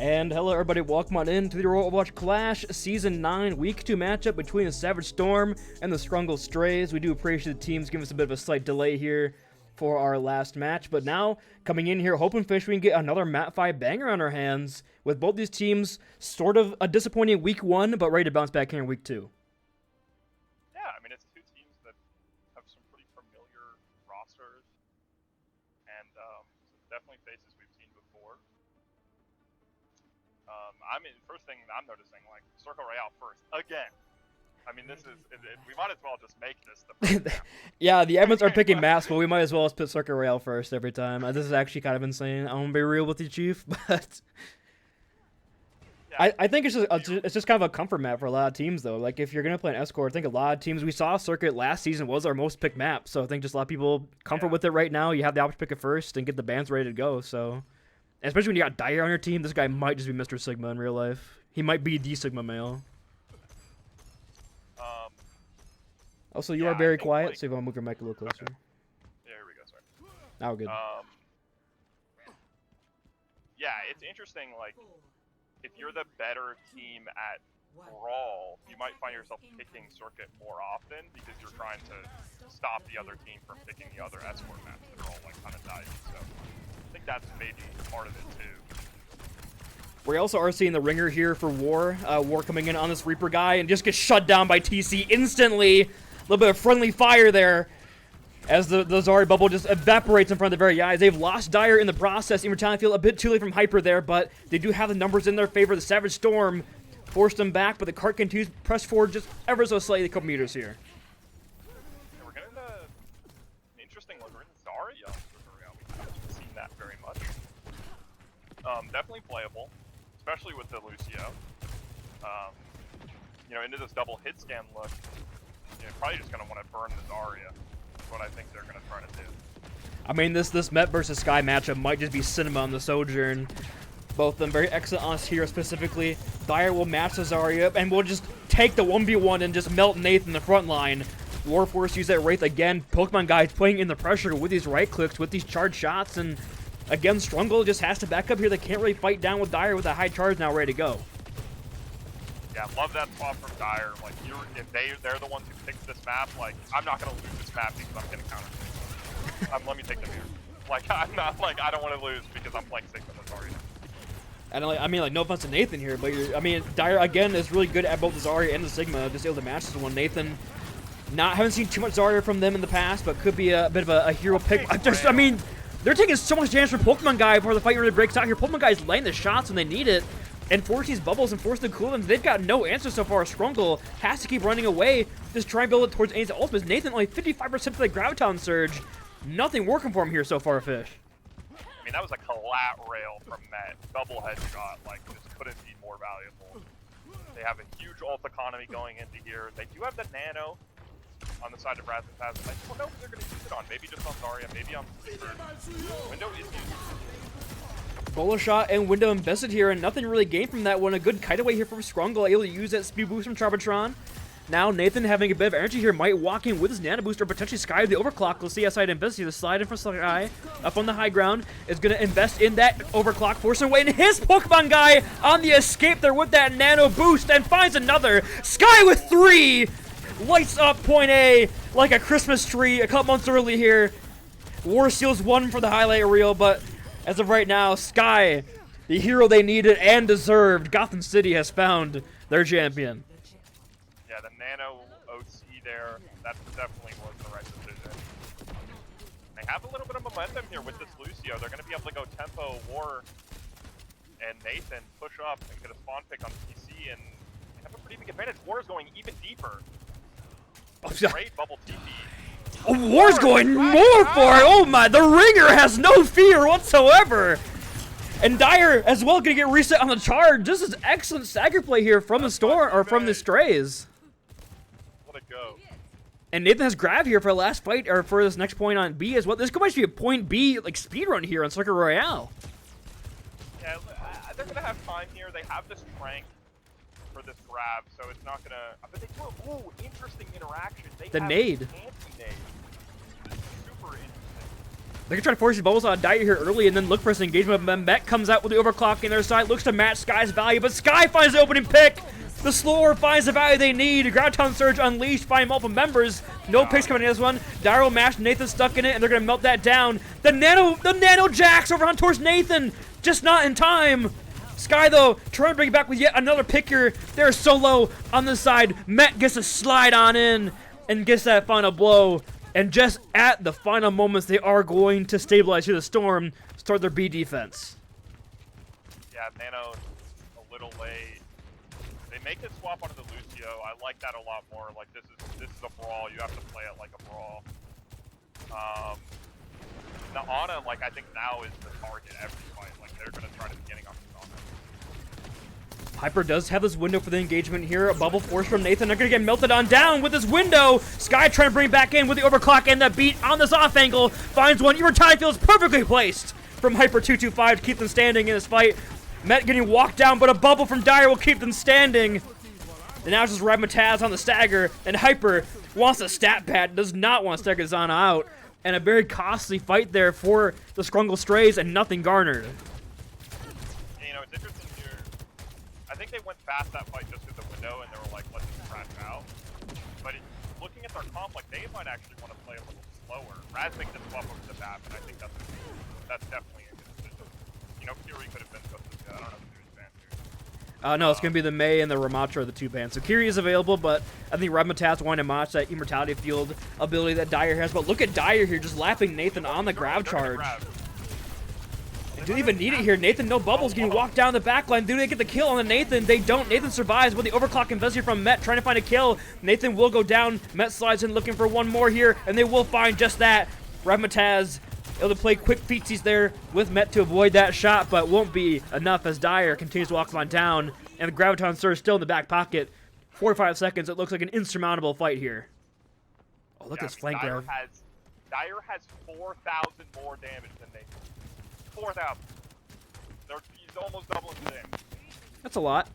And hello everybody, welcome on in to the Overwatch Clash Season 9 Week 2 matchup between the Savage Storm and the Skrungle Strays. We do appreciate the teams giving us a bit of a slight delay here for our last match, but now coming in here, hoping fish we can get another Map 5 banger on our hands with both these teams sort of a disappointing Week 1, but ready to bounce back here in Week 2. Yeah, I mean, it's two teams that have some pretty familiar rosters, and definitely faces we've seen before. I mean, first thing I'm noticing, like, Circle Royale first, again. I mean, this is, we might as well just make this the first round. Yeah, the Evans are picking maps, but we might as well put Circle Royale first every time. This is actually kind of insane. I'm gonna be real with you, Chief, but yeah, I think it's just kind of a comfort map for a lot of teams, though. Like, if you're gonna play an Escort, I think a lot of teams, we saw Circuit last season was our most picked map, so I think just a lot of people comfort with it right now. You have the option to pick it first and get the bands ready to go, so. Especially when you got Dire on your team, this guy might just be Mr. Sigma in real life. He might be the Sigma male. Also, you are very quiet, like, so you want to move your mic a little closer. Okay. Yeah, here we go, sorry. Now we're good. Yeah, it's interesting, like, if you're the better team at Brawl, you might find yourself picking Circuit more often because you're trying to stop the other team from picking the other Escort maps that are all, like, kind of dicey, so I think that's maybe part of it too. We also are seeing the ringer here for War. War coming in on this Reaper guy and just gets shut down by TC instantly. A little bit of friendly fire there as the Zarya bubble just evaporates in front of their very eyes. They've lost Dire in the process. Immortality feel a bit too late from Hyper there, but they do have the numbers in their favor. The Savage Storm forced them back, but the cart continues to press forward just ever so slightly a couple meters here. Yeah, we're getting an interesting look. We're in Zarya. We haven't seen that very much. Definitely playable, especially with the Lucio. You know, into this double hit scan look, you're probably just going to want to burn the Zarya. That's what I think they're going to try to do. I mean, this Met versus Sky matchup might just be cinema on the Sojourn. Both of them very excellent on us here specifically. Dire will match the Zarya and will just take the 1v1 and just melt Nathan in the front line. Warforce use that Wraith again. Pokemon guys playing in the pressure with these right clicks, with these charged shots, and again, Skrungle just has to back up here. They can't really fight down with Dire with a high charge now ready to go. Yeah, love that swap from Dire. Like, if they're the ones who picked this map, like, I'm not gonna lose this map because I'm getting countered. Let me take them here. Like, I'm not like I don't want to lose because I'm playing Sigma with Zarya. And I mean, like, no offense to Nathan here, but I mean, Dire again is really good at both the Zarya and the Sigma, just able to match this one. Nathan, haven't seen too much Zarya from them in the past, but could be a bit of a hero pick. I mean, they're taking so much damage from Pokemon guy before the fight really breaks out here. Pokemon guy's laying the shots when they need it, and force these bubbles and force the cooldowns. They've got no answer so far. Skrungle has to keep running away, just try and build it towards Ainsley's ultimate. Nathan only 55% for the Graviton Surge. Nothing working for him here so far, Fish. I mean, that was a collat rail from Met. Double headshot, like, just couldn't be more valuable. They have a huge ult economy going into here. They do have the Nano on the side of Razzmatazz. I don't know who they're going to use it on. Maybe just on Zarya, maybe on Sleeper. Window is used. Bolo shot and window invested here, and nothing really gained from that one. A good kite away here from Skrungle, able to use that speed boost from Charbatron. Now Nathan having a bit of energy here, might walk in with his nano boost or potentially Sky with the overclock. We'll see outside invest here. The slide in from Sky up on the high ground is going to invest in that overclock, forcing away, and his Pokemon guy on the escape there with that nano boost and finds another. Sky with 3! Lights up point A like a Christmas tree a couple months early here. War steals 1 for the highlight reel, but as of right now, Sky, the hero they needed and deserved, Gotham City has found their champion. Yeah, the Nano OC there, that definitely was the right decision. They have a little bit of momentum here with this Lucio. They're going to be able to go tempo, War, and Nathan push up and get a spawn pick on PC, and they have a pretty big advantage. War is going even deeper. Great bubble TP. Oh, War's going more for it. Oh my, the ringer has no fear whatsoever. And Dire as well gonna get reset on the charge. This is excellent stagger play here from the Storm or from the Strays. Let it go. And Nathan has grab here for the last fight or for this next point on B as well. This could actually be a point B like speed run here on Circuit Royale. Yeah, they're gonna have time here. They have the strength for this grab, so it's not gonna. But they do a interesting interaction. They the have nade. Anti-nade. Super interesting. They can try to force these bubbles on Dyer here early and then look for this engagement. But Met comes out with the overclock in their side, looks to match Sky's value, but Sky finds the opening pick. The slower finds the value they need. Graviton Surge unleashed by multiple members. No picks coming in this one. Dyer will mash Nathan stuck in it, and they're gonna melt that down. The nano jacks over on towards Nathan, just not in time. Sky though, trying to bring it back with yet another pick here. They're so low on the side. Met gets a slide on in and gets that final blow. And just at the final moments, they are going to stabilize here the Storm, start their B defense. Yeah, Nano a little late. They make it swap onto the Lucio. I like that a lot more. Like this is a brawl. You have to play it like a brawl. The Ana, like I think now is the target every fight. Like they're gonna try to be getting off the Ana. Hyper does have this window for the engagement here. A bubble force from Nathan. They're going to get melted on down with this window. Sky trying to bring it back in with the overclock and the beat on this off angle. Finds one. Urtai feels perfectly placed from Hyper 225 to keep them standing in this fight. Met getting walked down, but a bubble from Dyer will keep them standing. And now it's just Ramataz on the stagger. And Hyper wants a stat pad. Does not want to stagger Zana out. And a very costly fight there for the Skrungle Strays and nothing garnered. You know, it's interesting. I think they went fast that fight just through the window, and they were like, let's just crash out. But looking at their comp, like, they might actually want to play a little slower. Raz makes the swap over the map, and I think that's definitely a good decision. You know, Fury could have been supposed to do that. I don't know if Fury's banned too. No, it's going to be the Mei and the Ramatra are the two bans. So Kiri is available, but I think Ramataz wanted to match that Immortality Field ability that Dyer has. But look at Dyer here just lapping Nathan on the grab charge. Do they even need it here? Nathan, no bubbles, getting walked down the backline. Do they get the kill on the Nathan? They don't. Nathan survives with the overclock invested from Met, trying to find a kill. Nathan will go down. Met slides in, looking for one more here, and they will find just that. Ramataz able to play quick featsies there with Met to avoid that shot, but won't be enough as Dyer continues to walk them on down, and the Graviton Surge still in the back pocket. 45 seconds. It looks like an insurmountable fight here. Oh, look at this flank grab. Dyer has 4,000 more damage than Nathan. 4,000. He's almost doubling the damage. That's a lot.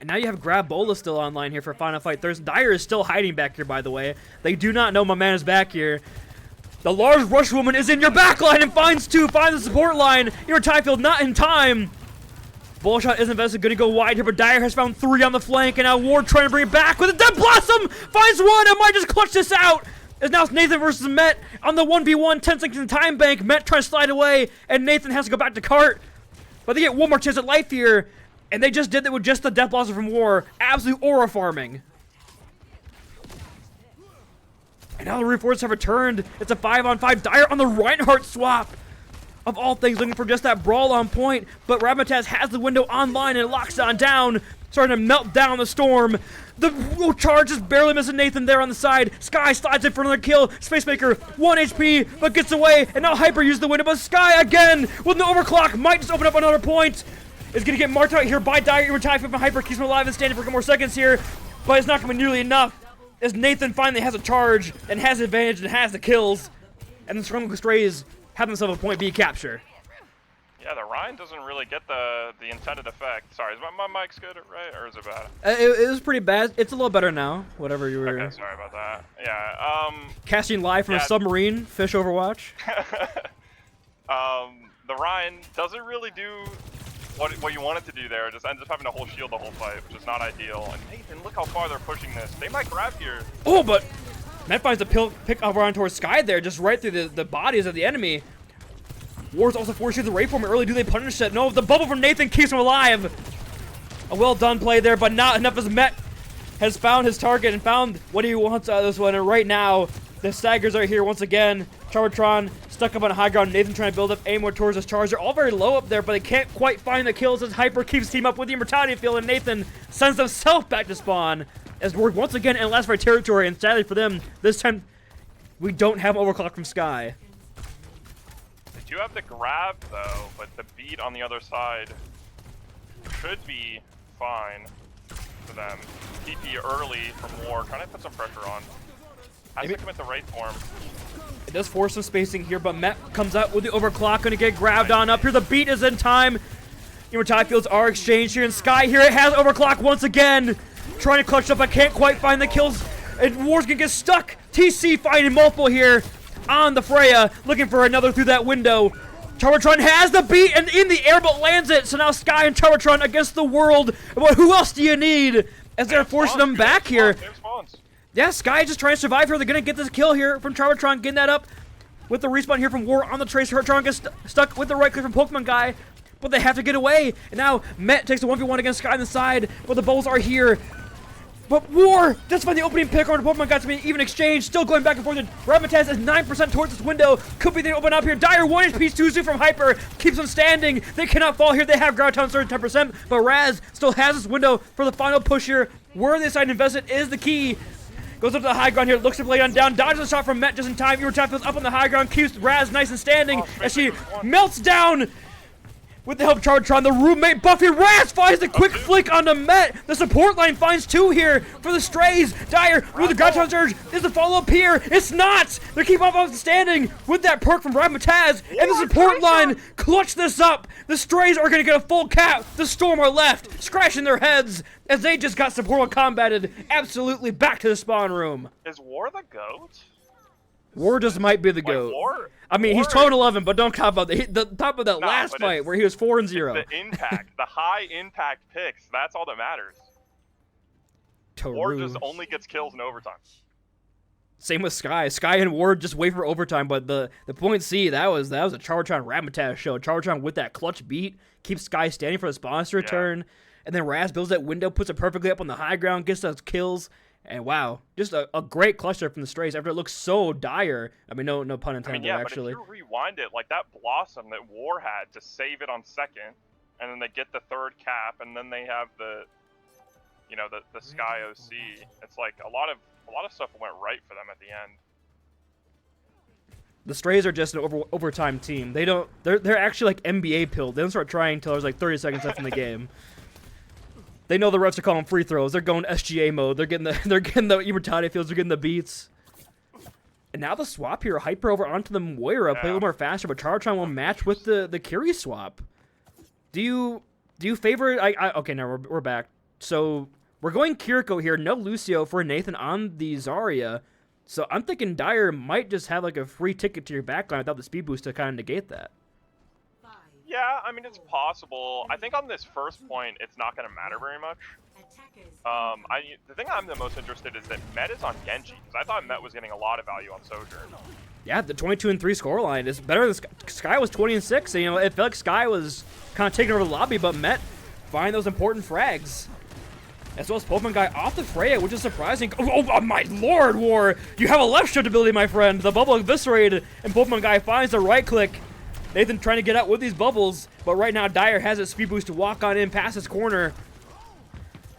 And now you have Grab Bola still online here for Final Fight Thursday. Dyer is still hiding back here, by the way. They do not know my man is back here. The large rush woman is in your back line and finds two. Finds the support line. Your Tyfield not in time. Bullshot is invested. Going to go wide here, but Dyer has found three on the flank. And now Ward trying to bring it back with a Dead Blossom. Finds one and might just clutch this out. As now it's Nathan versus Met on the 1v1, 10 seconds in time bank. Met trying to slide away, and Nathan has to go back to cart. But they get one more chance at life here, and they just did that with just the Death Blossom from War. Absolute aura farming. And now the reinforcements have returned. It's a 5-on-5. Dyer on the Reinhardt swap. Of all things, looking for just that brawl on point. But Ramataz has the window online and locks on down. Starting to melt down the Storm. The charge is barely missing Nathan there on the side. Sky slides in for another kill. Spacemaker, 1 HP, but gets away. And now Hyper uses the window, but Sky again with the overclock might just open up another point. Is going to get marked out here by Dyer. Retire from Hyper, keeps him alive and standing for a couple more seconds here. But it's not going to be nearly enough. As Nathan finally has a charge and has advantage and has the kills. And the Skrungle Strays have themselves a point B capture. Yeah, the Ryan doesn't really get the intended effect. Sorry, is my mic's good, right? Or is it bad? It was pretty bad. It's a little better now. Whatever you were... Okay, sorry about that. Yeah, casting live from a submarine, fish Overwatch. The Ryan doesn't really do what you want it to do there. It just ends up having to hold shield the whole fight, which is not ideal. And Nathan, look how far they're pushing this. They might grab here. Oh, but Met finds a pick up around towards Sky there, just right through the bodies of the enemy. Wars also forces the raid for him early. Do they punish it? No, the bubble from Nathan keeps him alive. A well done play there, but not enough as Met has found his target and found what he wants out of this one. And right now, the staggers are here once again. Charmatron stuck up on high ground. Nathan trying to build up aim more towards his charge. They're all very low up there, but they can't quite find the kills as Hyper keeps team up with the Immortality Field, and Nathan sends himself back to spawn as we're once again in last fight territory. And sadly for them, this time we don't have overclock from Sky. You have the grab though, but the beat on the other side should be fine for them. TP early from War, trying to put some pressure on. Has to commit the right form. It does force some spacing here, but Met comes out with the overclock, gonna get grabbed on up here. The beat is in time. Immortality Fields are exchanged here, and Sky here it has overclock once again. Trying to clutch up, but can't quite find the kills. And War's gonna get stuck. TC finding multiple here. on the Freya, looking for another through that window. Charbatron has the beat and in the air, but lands it. So now Sky and Charbatron against the world. But who else do you need? As they're forcing them back here. Yeah, Sky just trying to survive here. They're going to get this kill here from Charbatron, getting that up with the respawn here from War on the Tracer. Charbatron gets stuck with the right click from Pokemon Guy, but they have to get away. And now Met takes a 1v1 against Sky on the side, but the Bulls are here. But War just find the opening pick on the Pokemon Guy to be an even exchange. Still going back and forth. Ramataz is 9% towards this window. Could be the open up here. Dire 1 HP Suzu from Hyper keeps them standing. They cannot fall here. They have Ground Town surge 10%, but Raz still has this window for the final push here. Where they decide to invest it is the key. Goes up to the high ground here, looks to play on down, dodges a shot from Met just in time. Immortality feels up on the high ground, keeps Raz nice and standing as she melts down. With the help of Charbatron, the roommate Buffy, Raz finds the quick flick onto Met. The support line finds 2 here for the Strays. Dire with the Ground Town surge. Is the follow-up here? It's not! They keep up standing with that perk from Ramataz. And the support line clutch this up. The Strays are going to get a full cap. The Storm are left, scratching their heads as they just got support combated. Absolutely back to the spawn room. Is War the GOAT? War just might be the GOAT. War, I mean, he's 12-11, but don't count about the top of that last fight where he was 4-0. The impact, the high impact picks, that's all that matters. War just only gets kills in overtime. Same with Sky. Sky and Ward just wait for overtime, but the point C, that was a Charbatron Ramataz show. Charbatron with that clutch beat keeps Sky standing for the sponsor return, and then Raz builds that window, puts it perfectly up on the high ground, gets those kills. And wow, just a great cluster from the Strays after it looks so dire. I mean, no pun intended, actually. But if you rewind it, like that Blossom that War had to save it on second, and then they get the 3rd cap, and then they have the, you know, the Sky OC. It's like a lot of stuff went right for them at the end. The Strays are just an overtime team. They're actually like NBA pilled. They don't start trying until there's like 30 seconds left in the game. They know the refs are calling free throws. They're going SGA mode. They're getting the immortality fields. They're getting the beats. And now the swap here, Hyper over onto the Moira, play a little more faster, but Charbatron will match with the Curie swap. Do you favor? Okay, now we're back. So we're going Kiriko here. No Lucio for Nathan on the Zarya. So I'm thinking Dire might just have like a free ticket to your backline without the speed boost to kind of negate that. Yeah, I mean, it's possible. I think on this first point, it's not going to matter very much. The thing I'm the most interested is that Met is on Genji, because I thought Met was getting a lot of value on Sojourn. Yeah, the 22-3 scoreline is better than Sky was 20-6. And, you know, it felt like Sky was kind of taking over the lobby, but Met find those important frags. As well as Pokemon Guy off the Freya, which is surprising. Oh my lord, War! You have a left shift ability, my friend. The bubble eviscerated, and Pokemon Guy finds the right click. Nathan trying to get out with these bubbles, but right now Dire has his speed boost to walk on in past his corner.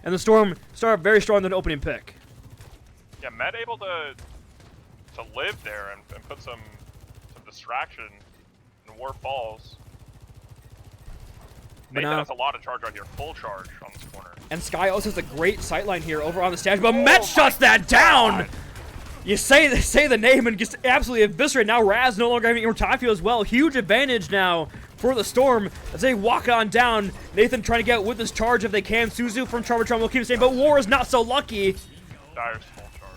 And the Storm start very strong in the opening pick. Yeah, Met able to live there and put some distraction, and War falls. Nathan has a lot of charge right here, full charge on this corner. And Sky also has a great sightline here over on the stage, but Met shuts that down! You say the name and gets absolutely eviscerated. Now Raz no longer having immortality as well. Huge advantage now for the Storm as they walk on down. Nathan trying to get out with this charge if they can. Suzu from Charbatron will keep the same, but War is not so lucky. Dire's full charge.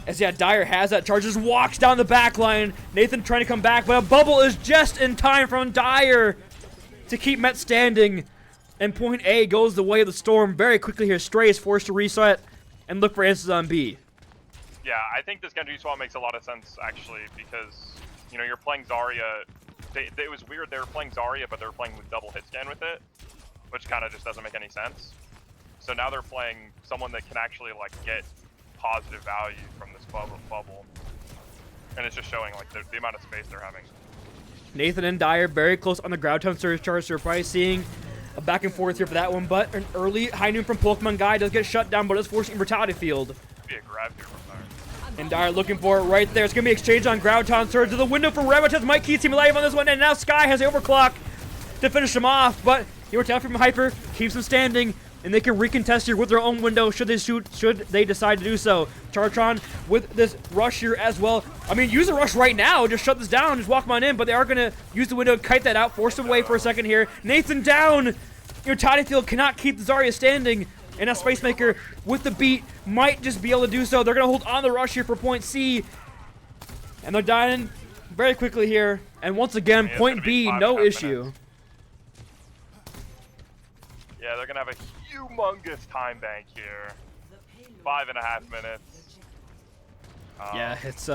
As Dire has that charge, just walks down the back line. Nathan trying to come back, but a bubble is just in time from Dire to keep Met standing. And point A goes the way of the Storm very quickly here. Stray is forced to reset and look for answers on B. Yeah, I think this Genji swap makes a lot of sense, actually, because, you know, you're playing Zarya. It was weird, they were playing Zarya, but they were playing with double hit scan with it, which kind of just doesn't make any sense. So now they're playing someone that can actually, like, get positive value from this bubble. And it's just showing, like, the amount of space they're having. Nathan and Dire very close on the ground tone surge charge, so we're probably seeing a back and forth here for that one, but an early high noon from Pokemon Guy does get shut down, but is forcing Immortality Field. Be a grab here from Dire. And Dire looking for it right there. It's going to be exchange on ground tone surge to the window for Ramataz. Might keep team alive on this one, and now Sky has the overclock to finish him off, but Immortality from Hyper keeps him standing, and they can recontest here with their own window should they decide to do so. Charbatron with this rush here as well. I mean, use the rush right now. Just shut this down. Just walk him on in, but they are going to use the window and kite that out. Force him away for a second here. Nathan down. Immortality Field cannot keep the Zarya standing. And a Space Maker with the beat might just be able to do so. They're going to hold on the rush here for point C. And they're dying very quickly here. And once again, It's point gonna be B, 5.5 no minutes. issue. Yeah, they're gonna have a humongous time bank here. 5.5 minutes. Yeah, it's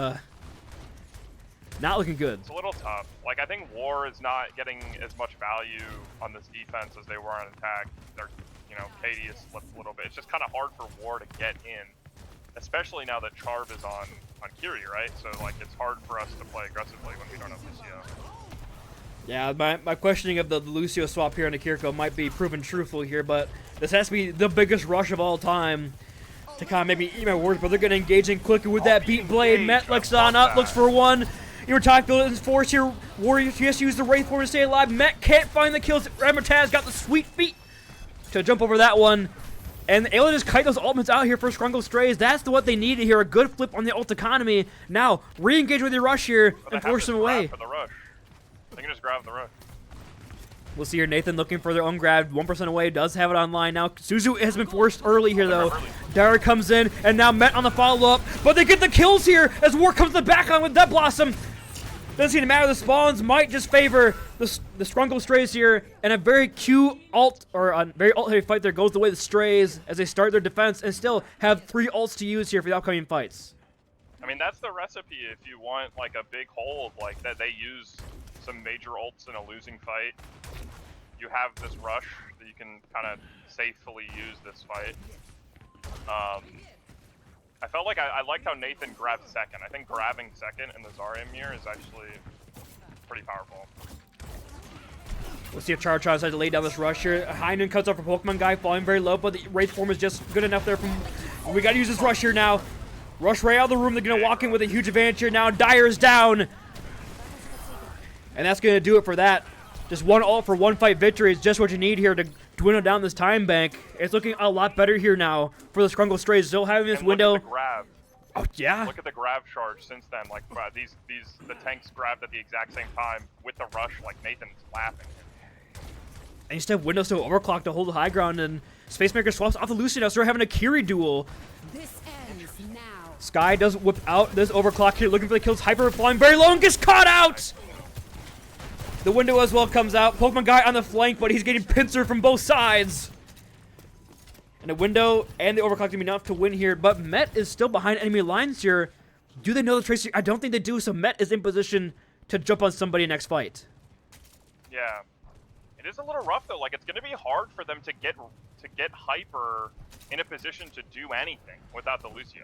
not looking good. It's a little tough. Like, I think War is not getting as much value on this defense as they were on attack. They're, you know, KD has slipped a little bit. It's just kind of hard for War to get in, especially now that Charv is on Kiri, right? So, like, it's hard for us to play aggressively when we don't have Lucio. Yeah, my questioning of the Lucio swap here on Kiriko might be proven truthful here, but this has to be the biggest rush of all time to kind of maybe eat my words, but they're going to engage in quickly with that beat blade. Met looks on up, looks for one. Immortality is forced here. Warriors just use the Wraith form to stay alive. Met can't find the kills. Ramataz got the sweet feet to jump over that one. And able to just kite those ultimates out here for Skrungle Strays. That's what they needed here. A good flip on the ult economy. Now, re-engage with your rush here and force them away. For the rush. They can just grab the rush. We'll see here. Nathan looking for their own grab. 1% away. Does have it online now. Suzu has been forced early here, though. Dyer comes in, and now Met on the follow-up. But they get the kills here as War comes to the back line with Death Blossom. Doesn't seem to matter. The spawns might just favor the Skrungle Strays here. And a very cute ult, or a very ult-heavy fight there goes the way of the Strays as they start their defense and still have 3 ults to use here for the upcoming fights. I mean, that's the recipe if you want, like, a big hold, like, that they use some major ults in a losing fight. You have this rush that you can kind of safely use this fight. I felt like I liked how Nathan grabbed second. I think grabbing second in the Zarya mirror is actually pretty powerful. We'll see if Char tries to lay down this rush here. Heinen cuts off for Pokemon Guy, falling very low, but the Wraith form is just good enough there. We got to use this rush here now. Rush right out of the room. They're going to walk in with a huge advantage here now. Dyer's down. And that's going to do it for that. Just one ult for one fight victory is just what you need here to dwindle down this time bank. It's looking a lot better here now for the Skrungle Strays. Still having this window. Look at the grab. Oh, yeah. Look at the grab charge since then. Like, the tanks grabbed at the exact same time with the rush. Like, Nathan's laughing. And you still have windows to overclock to hold the high ground. And Spacemaker swaps off the Lucy now. So we're having a Kiri duel. This ends now. Sky does whip out this overclock here, looking for the kills. Hyper flying very low and gets caught out. The window as well comes out. Pokemon Guy on the flank, but he's getting pincered from both sides. And the window and the overclock to be enough to win here. But Met is still behind enemy lines here. Do they know the Tracer? I don't think they do. So Met is in position to jump on somebody next fight. Yeah, it is a little rough though. Like, it's going to be hard for them to get Hyper in a position to do anything without the Lucio.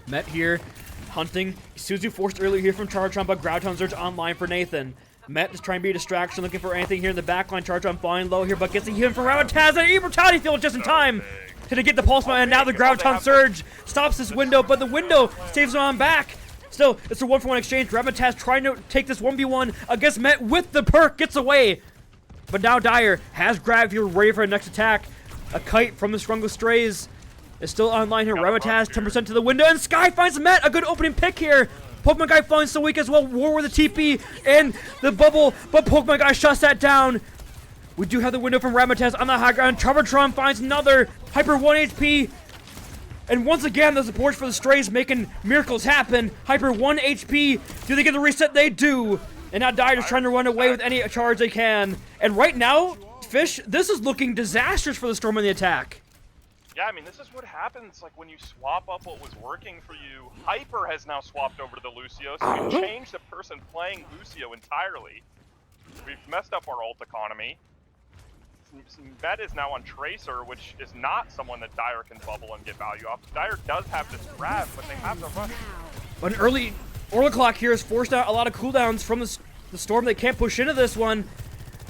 Met here, hunting. Suzu forced earlier here from Chartron, but Groudon Surge online for Nathan. Met is trying to be a distraction, looking for anything here in the backline. Chartron flying low here, but gets a hit from Ramataz and Immortality Field just in time to get the Pulse Bomb, and now the Groudon Surge stops this window, but the window saves him on back. Still, it's a 1-for-1 exchange. Ramataz trying to take this 1v1 against Met with the perk, gets away. But now Dyer has grabbed here, ready for a next attack. A kite from the Skrungle Strays is still online here. Ramataz 10% to the window, and Sky finds Met. A good opening pick here. Pokemon Guy falling so weak as well. War with the TP and the bubble, but Pokemon Guy shuts that down. We do have the window from Ramataz on the high ground. Charvatron finds another Hyper 1 HP. And once again, the support for the Strays making miracles happen. Hyper 1 HP. Do they get the reset? They do. And now Dyer is trying to run away with any charge they can. And right now, Fish, this is looking disastrous for the Storm on the attack. Yeah, I mean, this is what happens, like, when you swap up what was working for you. Hyper has now swapped over to the Lucio, so you change the person playing Lucio entirely. We've messed up our ult economy. Met is now on Tracer, which is not someone that Dyer can bubble and get value off. Dyer does have this grab, but they have the rush. But an early Orla Clock here has forced out a lot of cooldowns from the Storm. They can't push into this one.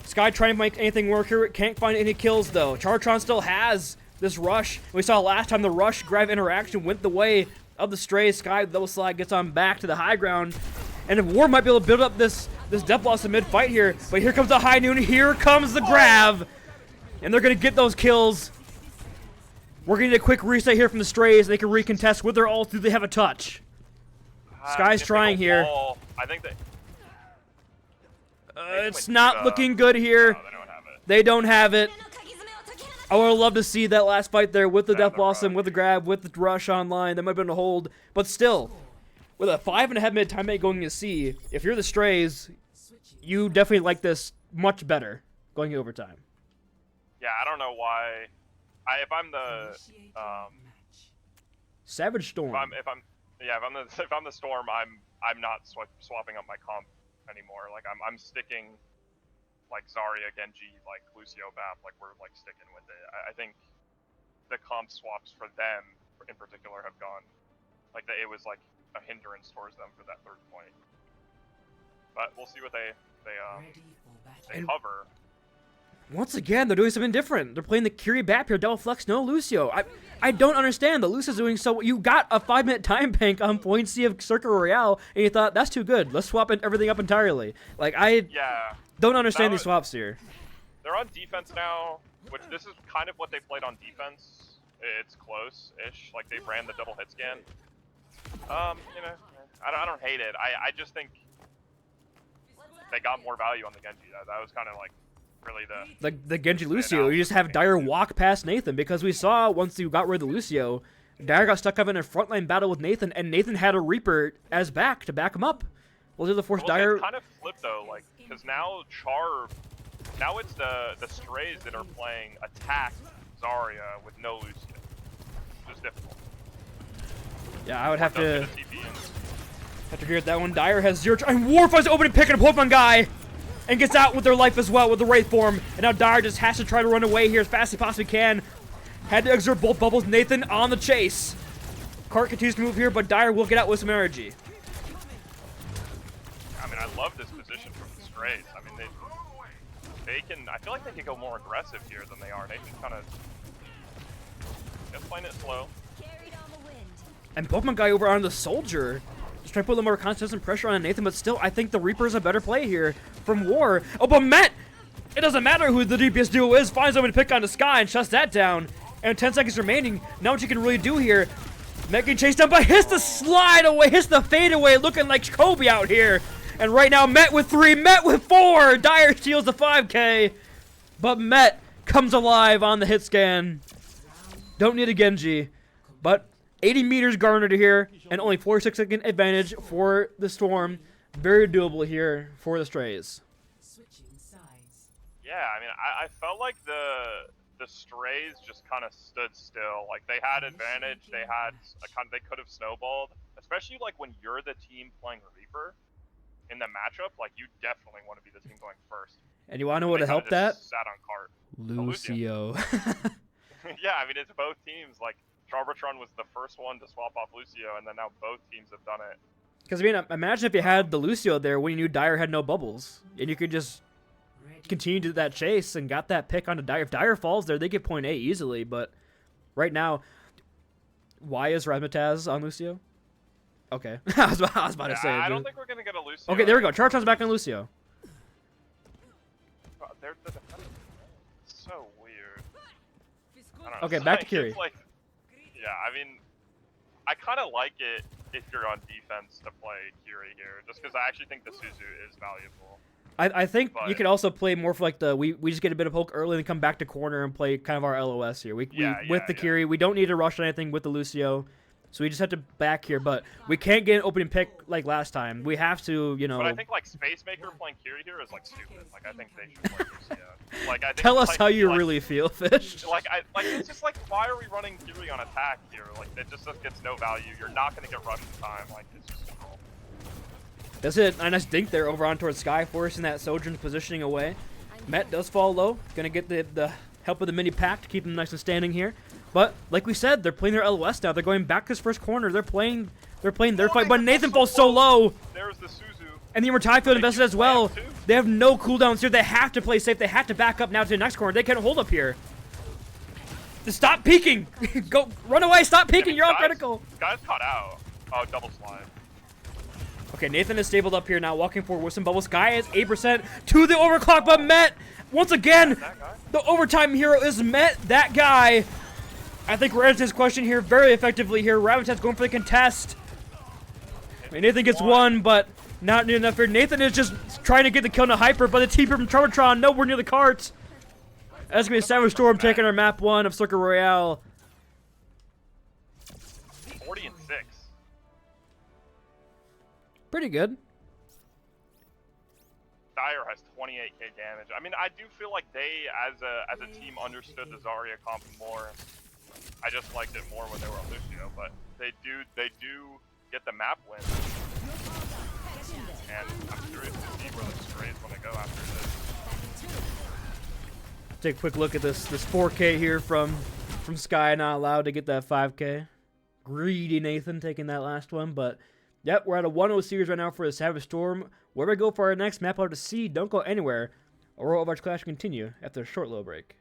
Sky trying to make anything work here. Can't find any kills, though. Chartron still has this rush. We saw last time the rush grab interaction went the way of the Strays. Sky double slide gets on back to the high ground. And if War might be able to build up this Death Loss in mid-fight here. But here comes the high noon. Here comes the grab. And they're going to get those kills. We're going to get a quick reset here from the Strays. They can recontest with their ult. Do they have a touch? Sky's trying here. I think that it's not looking good here. No, they don't have it. They don't have it. I would love to see that last fight there with the Death Blossom, with the grab, with the rush online. That might have been a hold. But still, with a 5.5-minute time bank going to C, if you're the Strays, you definitely like this much better going to overtime. Yeah, I don't know why. If I'm the Savage Storm. if I'm the Storm, I'm not swapping up my comp anymore. Like I'm sticking like Zarya, Genji, like Lucio, Bap. Like we're like sticking with it. I think the comp swaps for them in particular have gone like it was like a hindrance towards them for that third point. But we'll see what they cover. Once again, they're doing something different. They're playing the Curie Bap here, double flex, no Lucio. I don't understand. The Lucio's doing so. You got a 5-minute time bank on point C of Circle Royale, and you thought that's too good. Let's swap everything up entirely. Like don't understand these swaps here. They're on defense now, which this is kind of what they played on defense. It's close-ish. Like they ran the double hit scan. You know, I don't hate it. I just think they got more value on the Genji. That was kind of like really the Genji Lucio. You just have Dire walk past Nathan, because we saw once you got rid of the Lucio, Dire got stuck up in a frontline battle with Nathan, and Nathan had a Reaper as back to back him up. Well, the force Dire. It's kind of flipped though, like because now now it's the Strays that are playing attack Zarya with no Lucio. It's just difficult. Yeah, I would have to agree with that one. Dire has 0, and War finds the opening pick and a Pokemon guy, and gets out with their life as well with the Wraith form. And now Dire just has to try to run away here as fast as he possibly can. Had to exert both bubbles. Nathan on the chase. Cart continues to move here, but Dire will get out with some energy. I mean, I love this position from the Strays. I mean, they can. I feel like they could go more aggressive here than they are. Nathan's kind of just playing it slow. And Pokemon guy over on the Soldier. Just trying to put a little more consistent pressure on Nathan, but still, I think the Reaper is a better play here from War. Oh, but Met! It doesn't matter who the DPS duo is. Finds someone to pick on the Sky and shuts that down. And 10 seconds remaining. Now what you can really do here. Met getting chased down, but hits the slide away, hits the fade away, looking like Kobe out here. And right now, Met with 3, Met with 4. Dire steals the 5K. But Met comes alive on the hit scan. Don't need a Genji. But 80 meters garnered here, and only 46-second advantage for the Storm. Very doable here for the Strays. Yeah, I mean, I felt like the Strays just kind of stood still. Like they had advantage, they could have snowballed, especially like when you're the team playing Reaper in the matchup. Like you definitely want to be the team going first. And you want to know what to help that? Sat on cart. Lucio. Yeah, I mean it's both teams. Like Charbotron was the first one to swap off Lucio, and then now both teams have done it. Because I mean, imagine if you had the Lucio there when you knew Dire had no bubbles, and you could just continue to do that chase and got that pick onto Dire. If Dire falls there, they get point A easily. But right now, why is Razzmatazz on Lucio? Okay, I was about to say. I don't think we're gonna get a Lucio. Okay, there we go. Charbotron's back on Lucio. They're the defenders. It's so weird. I don't know. Okay, back to Kiri. Like, yeah, I mean, I kind of like it if you're on defense to play Kiri here, just because I actually think the Suzu is valuable. I think you could also play more for like we just get a bit of poke early and come back to corner and play kind of our LOS here. With the Kiri, we don't need to rush anything with the Lucio, so we just have to back here. But we can't get an opening pick like last time. We have to, you know. But I think like Space Maker playing Kiri here is like stupid. Like I think they should play Lucio. Like I think, tell us how you really feel, Fish. Like it's just like why are we running Kiri on attack here? Like it just gets no value. You're not gonna get rushed in time. Like it's just. That's it. A nice dink there over on towards Sky, forcing that Sojourn's positioning away. Met does fall low. Gonna get the help of the mini pack to keep him nice and standing here. But like we said, they're playing their LOS now. They're going back to this first corner. They're playing their fight. But Nathan falls so low. There's the Suzu. And the Immortality Field invested as well. They have no cooldowns here. They have to play safe. They have to back up now to the next corner. They can't hold up here. Stop peeking. Go run away. Stop peeking. You're all critical. Guy's caught out. Oh, double slide. Okay, Nathan is stabled up here now, walking forward with some bubbles. Sky is 8% to the overclock, but Met, once again, the overtime hero is Met, that guy. I think we're answering this question here very effectively here. Rabbit's going for the contest. I mean, Nathan gets one, but not near enough here. Nathan is just trying to get the kill on a Hyper, but the TP from Charbotron nowhere near the cart. That's going to be a Savage Storm taking our map 1 of Circle Royale. 40 and 6. Pretty good. Dire has 28k damage. I mean, I do feel like they, as a team, understood the Zarya comp more. I just liked it more when they were on Lucio, but they do get the map win. And I'm curious to see where the Strays want to go after this. Take a quick look at this 4K here from Sky, not allowed to get that 5K. Greedy Nathan taking that last one, but yep, we're at a 1-0 series right now for the Savage Storm. Where we go for our next map out to sea, don't go anywhere. Aurora Overwatch Clash will continue after a short little break.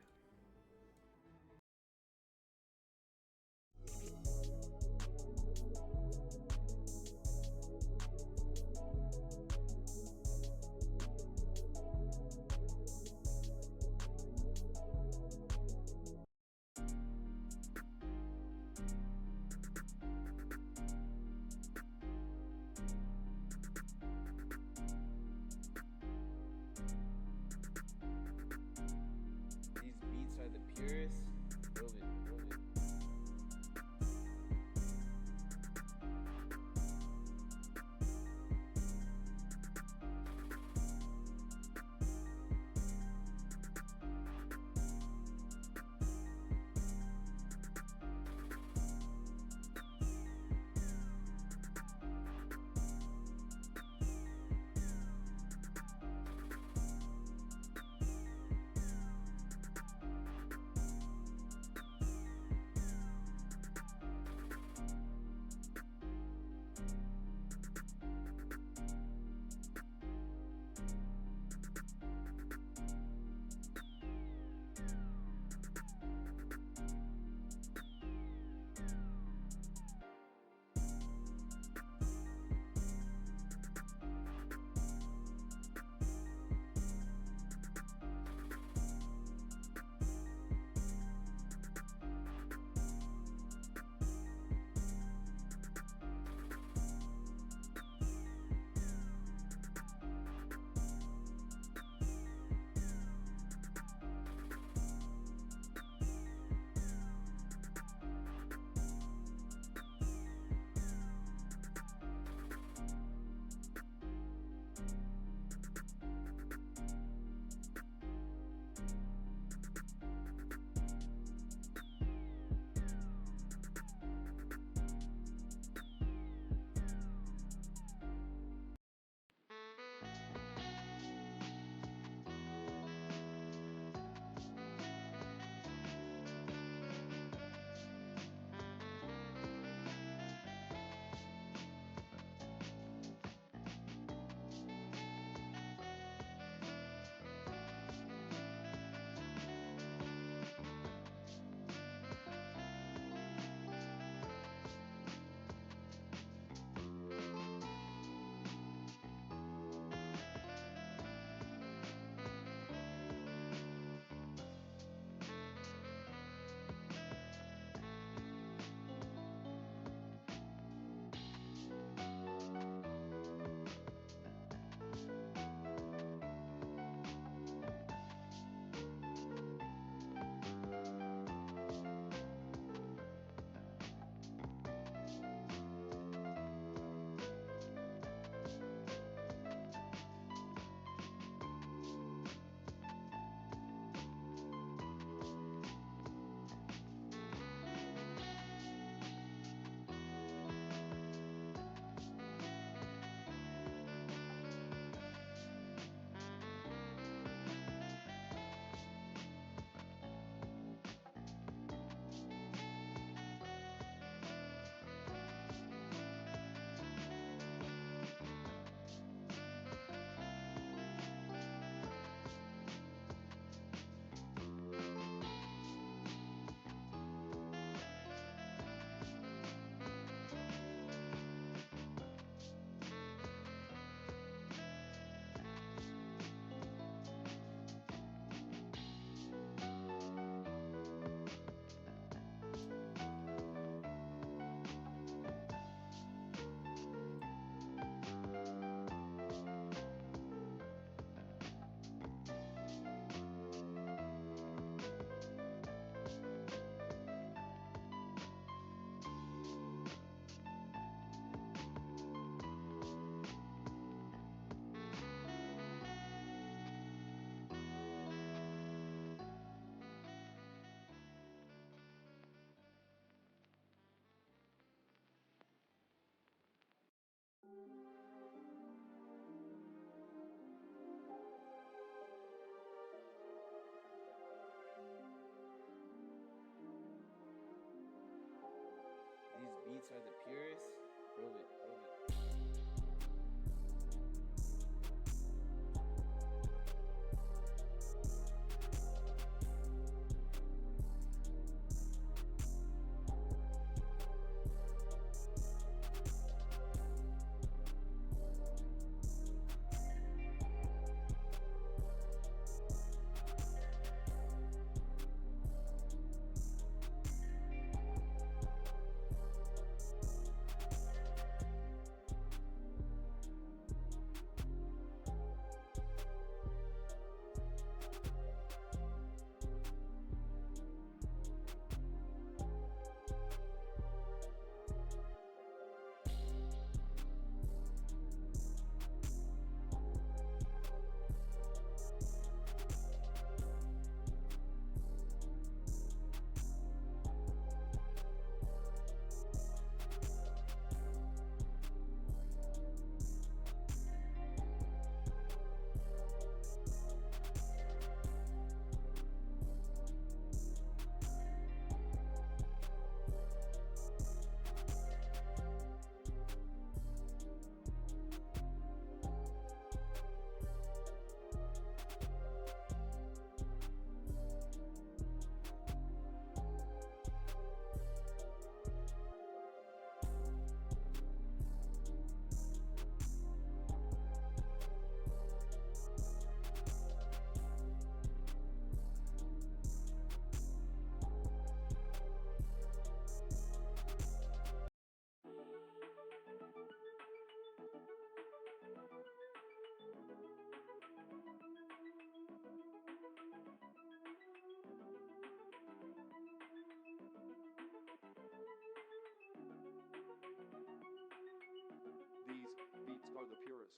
beats are the purest. Prove it, prove it. These beats are the purest.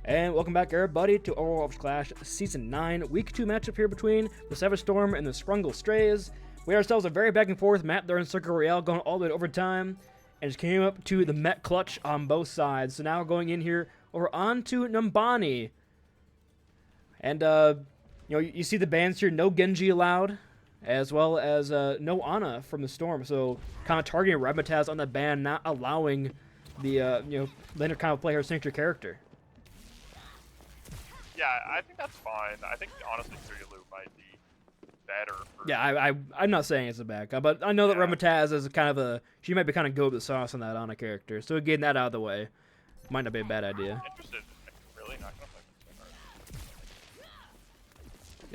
And welcome back, everybody, to Overwatch Clash Season 9, Week 2 matchup here between the Savage Storm and the Skrungle Strays. We had ourselves a very back-and-forth map there in Circle Royale, going all the way to overtime, and just came up to the Met Clutch on both sides. So now going in here over onto Numbani. And, you see the bans here, no Genji allowed, as well as no Ana from the Storm. So kind of targeting Ramataz on the ban, not allowing the, laner kind of play her signature character. Yeah, I think that's fine. I think honestly Skrungle might be better. Yeah, I'm not saying it's a backup, but I know that Ramataz is kind of she might be kind of go with the sauce on that Ana character. So getting that out of the way might not be a bad idea. Interested. Really not gonna play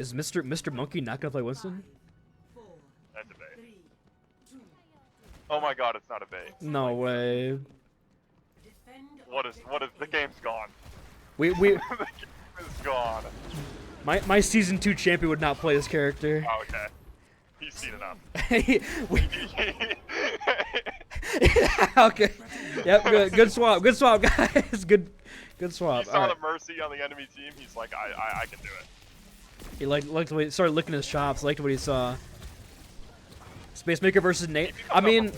Winston. Is Mr. Monkey not gonna play Winston? That's a bait. Oh my god, it's not a bait. No way. What is the game's gone. We The game is gone. my season 2 champion would not play this character. Oh, okay. He's seen enough. Okay. Yep. Good swap. Good swap, guys. Good swap. He saw the mercy on the enemy team. He's like, I can do it. He liked the way he started licking his chops. Liked what he saw. Spacemaker versus Nate. I mean,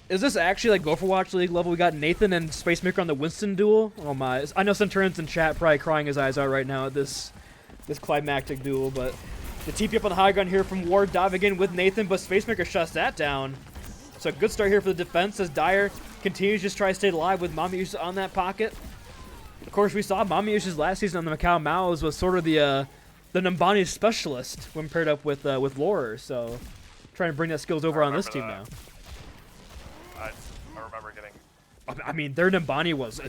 is this actually like Overwatch League level? We got Nathan and Spacemaker on the Winston duel. Oh my! I know Centurion's in chat probably crying his eyes out right now at this climactic duel. But the TP up on the high ground here from Ward, diving in with Nathan, but Spacemaker shuts that down. So good start here for the defense as Dyer continues to just try to stay alive with Mamiush on that pocket. Of course, we saw Mamiush's last season on the Macau Maos was sort of the Numbani specialist when paired up with Laurer. So trying to bring that skills over on this team now. I remember getting. I mean, their Numbani was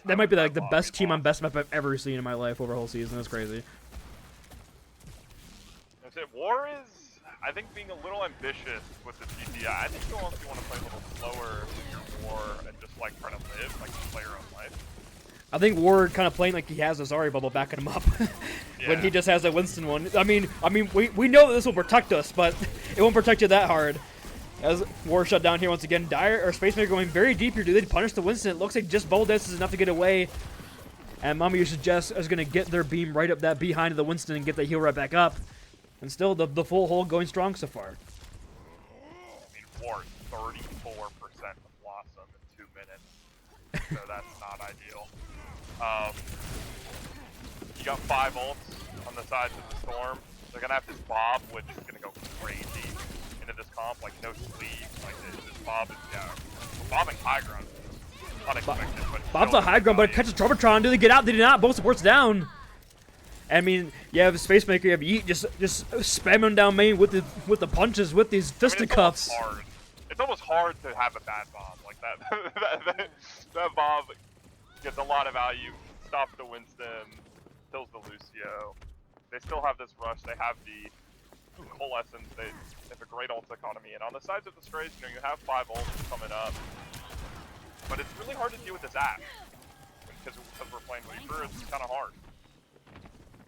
that might be like the best team on best map I've ever seen in my life over a whole season. That's crazy. That's it. War is, I think, being a little ambitious with the TCI. I think you also want to play a little slower in your War and just like try to live, like play your own life. I think Ward kind of playing like he has a Zarya bubble backing him up when he just has a Winston one. I mean, we know that this will protect us, but it won't protect you that hard. As War shut down here once again. Dire or Space Maker going very deep here. Do they punish the Winston? It looks like just Bubble Dance is enough to get away. And Mama uses Jess is going to get their beam right up that behind of the Winston and get the heal right back up. And still the full hold going strong so far. I mean, War 34% of Blossom in 2 minutes. So that's not ideal. You got 5 ults on the sides of the Storm. They're going to have this Bob, which is going to go crazy into this comp. Like, no sleep. Like, this Bob is, yeah. Bobbing high ground. Unexpected, but Bob's a high ground, but it catches Troubletron. Do they get out? They do not. Both supports down. I mean, you have Space Maker, you have Yeet just spamming down main with the punches, with these fisticuffs. It's almost hard to have a bad Bob like that. that Bob gets a lot of value. Stops the Winston, kills the Lucio. They still have this rush. They have the Coalescence. They have a great ult economy. And on the sides of the Strays, you know, you have 5 ults coming up. But it's really hard to deal with this Ashe. Because we're playing Reaper, it's kind of hard.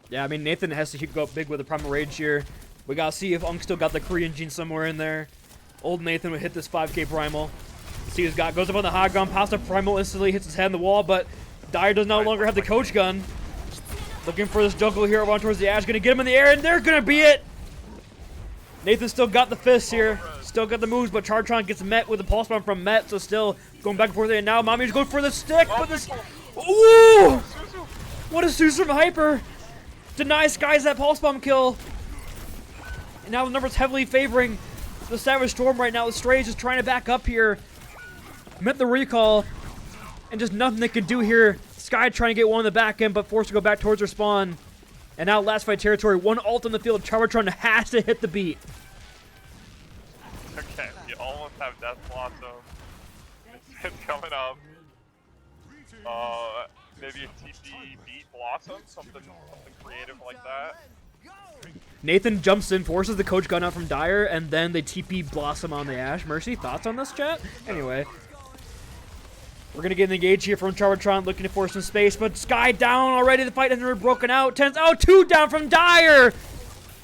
Yeah, I mean, Nathan has to go up big with a Primal Rage here. We gotta see if Unk still got the Korean gene somewhere in there. Old Nathan would hit this 5k Primal. See who's got, goes up on the high ground, pops up Primal instantly, hits his head on the wall, but Dire does no longer have the coach gun. Looking for this juggle here around towards the Ashe, gonna get him in the air, and they're gonna be it! Nathan still got the fists here, still got the moves, but Chartron gets met with a pulse bomb from Met, so still going back and forth there, and now Mommy's going for the stick, but this... Ooh! What a Zeus from Hyper! Denies Skies that pulse bomb kill. And now the numbers heavily favoring the Savage Storm right now. The Strays just trying to back up here. Met the recall. And just nothing they can do here. Sky trying to get one in the back end, but forced to go back towards her spawn. And now last fight territory. One ult on the field. Charvatron has to hit the beat. Okay, you almost have Death Blossom. It's coming up. Maybe a TP beat Blossom, something creative like that. Nathan jumps in, forces the coach gun out from Dire, and then they TP Blossom on the Ashe. Mercy, thoughts on this, chat? Anyway. We're going to get an engage here from Charvatron, looking to force some space, but Sky down already. The fight hasn't broken out. 10's out, 2 down from Dire!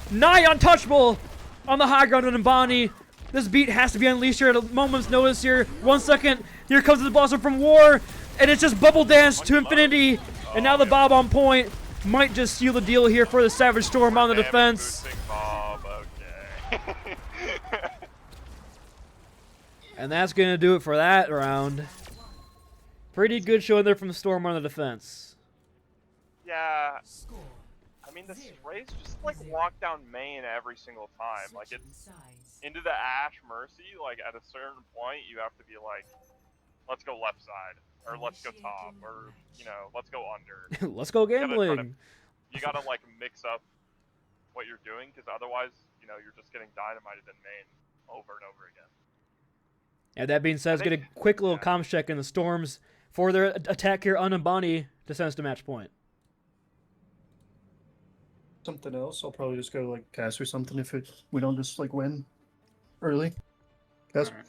Nigh untouchable on the high ground of Nambani. This beat has to be unleashed here at a moment's notice here. 1 second. Here comes the Blossom from War. And it's just Bubble Dance to infinity. And now the Bob on point might just seal the deal here for the Savage Storm on the defense. Bob, okay. And that's going to do it for that round. Pretty good showing there from Storm on the defense. Yeah. I mean, the Strays just like lock down main every single time. Like, it's into the Ashe Mercy. Like, at a certain point, you have to be like, let's go left side. Or let's go top, or, you know, let's go under. Let's go gambling. You gotta, like, mix up what you're doing, because otherwise, you know, you're just getting dynamited in main over and over again. And that being said, let's get a quick little comms check in the Storms for their attack here on Nambani to send us to match point. Something else, I'll probably just go, like, cast or something if we don't just, like, win early. Cast. Alright.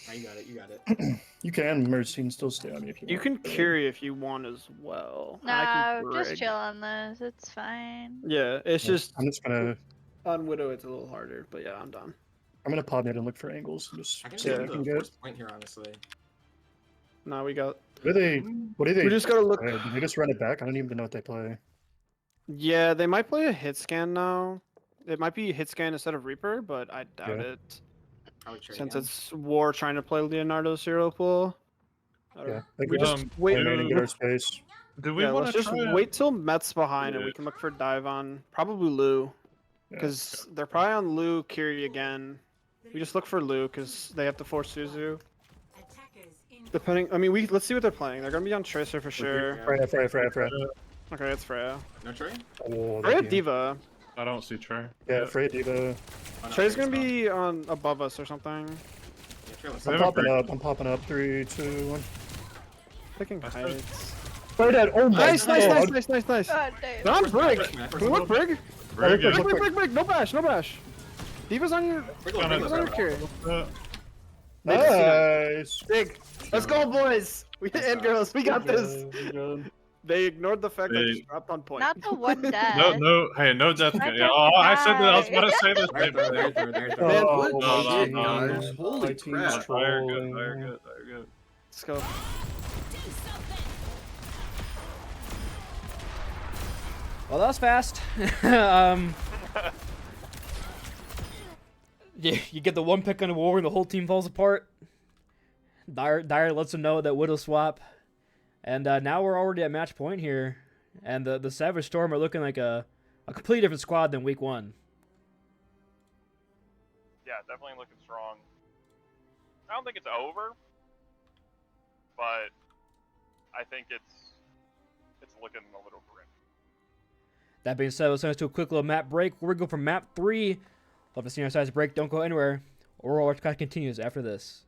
Oh, you got it, you got it. You can Mercy and still stay on me if you want. You can carry if you want as well. I No, can just brig. chill on this. It's fine. Yeah, it's just I'm just gonna on Widow it's a little harder, but yeah, I'm done. pod mid and look for angles and just I can see what see we the can get. first point here, honestly. Now we got. What do they We just gotta look. play? Do they just run it back? I don't even know what they play. Yeah, they might play a hit scan now. It might be hit scan instead of Reaper, but I doubt Yeah. it. I would trade Since again. it's War trying to play Leonardo Zero Pool. I don't Yeah, know. like We just wait. play main and get our space. Do we Yeah, want let's to just try wait till Met's behind and Yeah. we can look for dive on probably Lu. Yeah. Because they're probably on Lu, Kiri again. We just look for Lu because they have to force Suzu. Depending, I mean, let's see what they're playing. They're gonna be on Tracer for sure. Freya. Okay, it's Freya. No trade? Oh, Freya thank you. Diva. I don't see Trey. Yeah, Freya Diva. Oh, no, Trey's trade's gonna not. be on above us or something. Yeah, trade, let's I'm Never popping break. up. I'm popping up. 3, 2, 1. Taking That's heights. Play that. Oh my Nice, nice, god. nice. God damn. They're on First Brig. match, man. Can we look Brig? Brig Look, it. look, Brig. No bash, no bash. Diva's on your. Brig, Kinda- Diva's on your Kiri. Nice. Big. Let's go, boys. We and girls. We got this. They ignored the fact that I They- just dropped on point. Not the one death. Hey, no death. My Yeah, death oh, I said that. I was died. about to say this. Right there, right there, right there. Man, what no, no, shit, no, guys? no. Holy My team's crap. Fire good, trolling. fire good, fire good. Let's go. Well, that was fast. Yeah, you get the one pick on a war and the whole team falls apart. Dire lets them know that Widow swap. And now we're already at match point here. And the Savage Storm are looking like a completely different squad than week 1. Yeah, definitely looking strong. I don't think it's over, but I think it's looking a little grim. That being said, let's send us to a quick little map break. We're going from map 3. Love to see our size break. Don't go anywhere. Overwatch continues after this.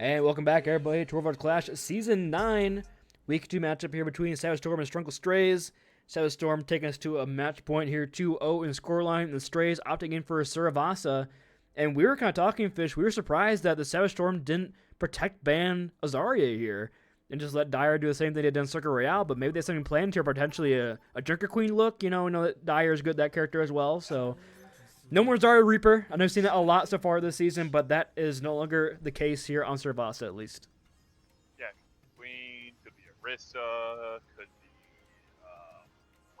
And welcome back, everybody, to Overwatch Clash Season 9. Week 2 matchup here between Savage Storm and Skrungle Strays. Savage Storm taking us to a match point here, 2-0 in scoreline. The Strays opting in for Saravasa. And we were kind of talking, Fish, we were surprised that the Savage Storm didn't protect ban Azaria here and just let Dire do the same thing they did in Circuit Royale, but maybe there's something planned here, potentially a Junker Queen look. You know, we know that Dire is good, that character as well, so... No more Zarya Reaper. I know I've seen that a lot so far this season, but that is no longer the case here on Saravasa, at least. Yeah, Queen, could be Orisa, could be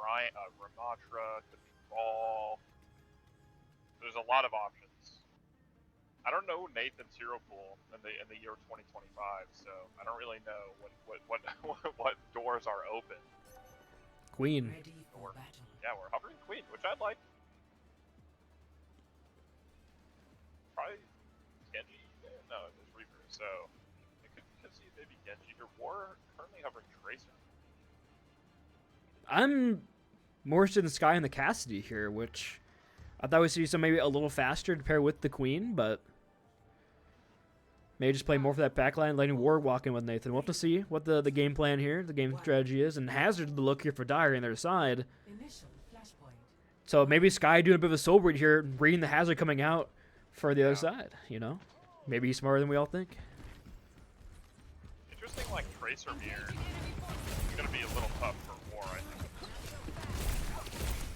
Ramatra, could be Ball. There's a lot of options. I don't know Nathan's hero pool in the year 2025, so I don't really know what doors are open. Queen. Yeah, we're hovering Queen, which I'd like. Probably Genji? No, there's Reaper, so I could see maybe Genji or War currently hovering Tracer. I'm more interested in Sky and the Cassidy here, which I thought we'd see some maybe a little faster to pair with the Queen, but maybe just play more for that backline, letting War walk in with Nathan. We'll have to see what the game plan here, the game strategy is, and Hazard the look here for Dire on their side. So maybe Sky doing a bit of a soul read here, reading the Hazard coming out for the other side, you know? Maybe he's smarter than we all think. Interesting, like, Tracer Mirror is going to be a little tough for War, I think.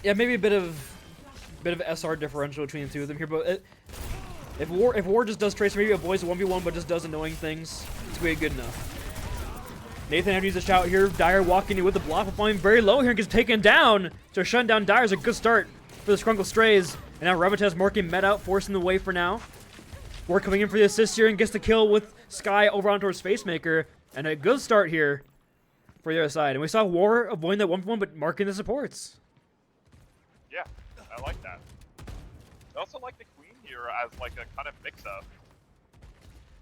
Yeah, maybe a bit of SR differential between the two of them here, but if War just does Tracer, maybe avoids a 1v1 but just does annoying things, it's going to be good enough. Nathan had to use a shout here. Dire walking in with the block, but falling very low here and gets taken down. So shutting down Dire is a good start for the Skrungle Strays. And now Ramataz marking Met out, forcing the way for now. War coming in for the assist here and gets the kill with Sky over on towards Facemaker. And a good start here for the other side. And we saw War avoiding that 1v1 but marking the supports. Yeah, I like that. I also like the Queen here as like a kind of mix-up.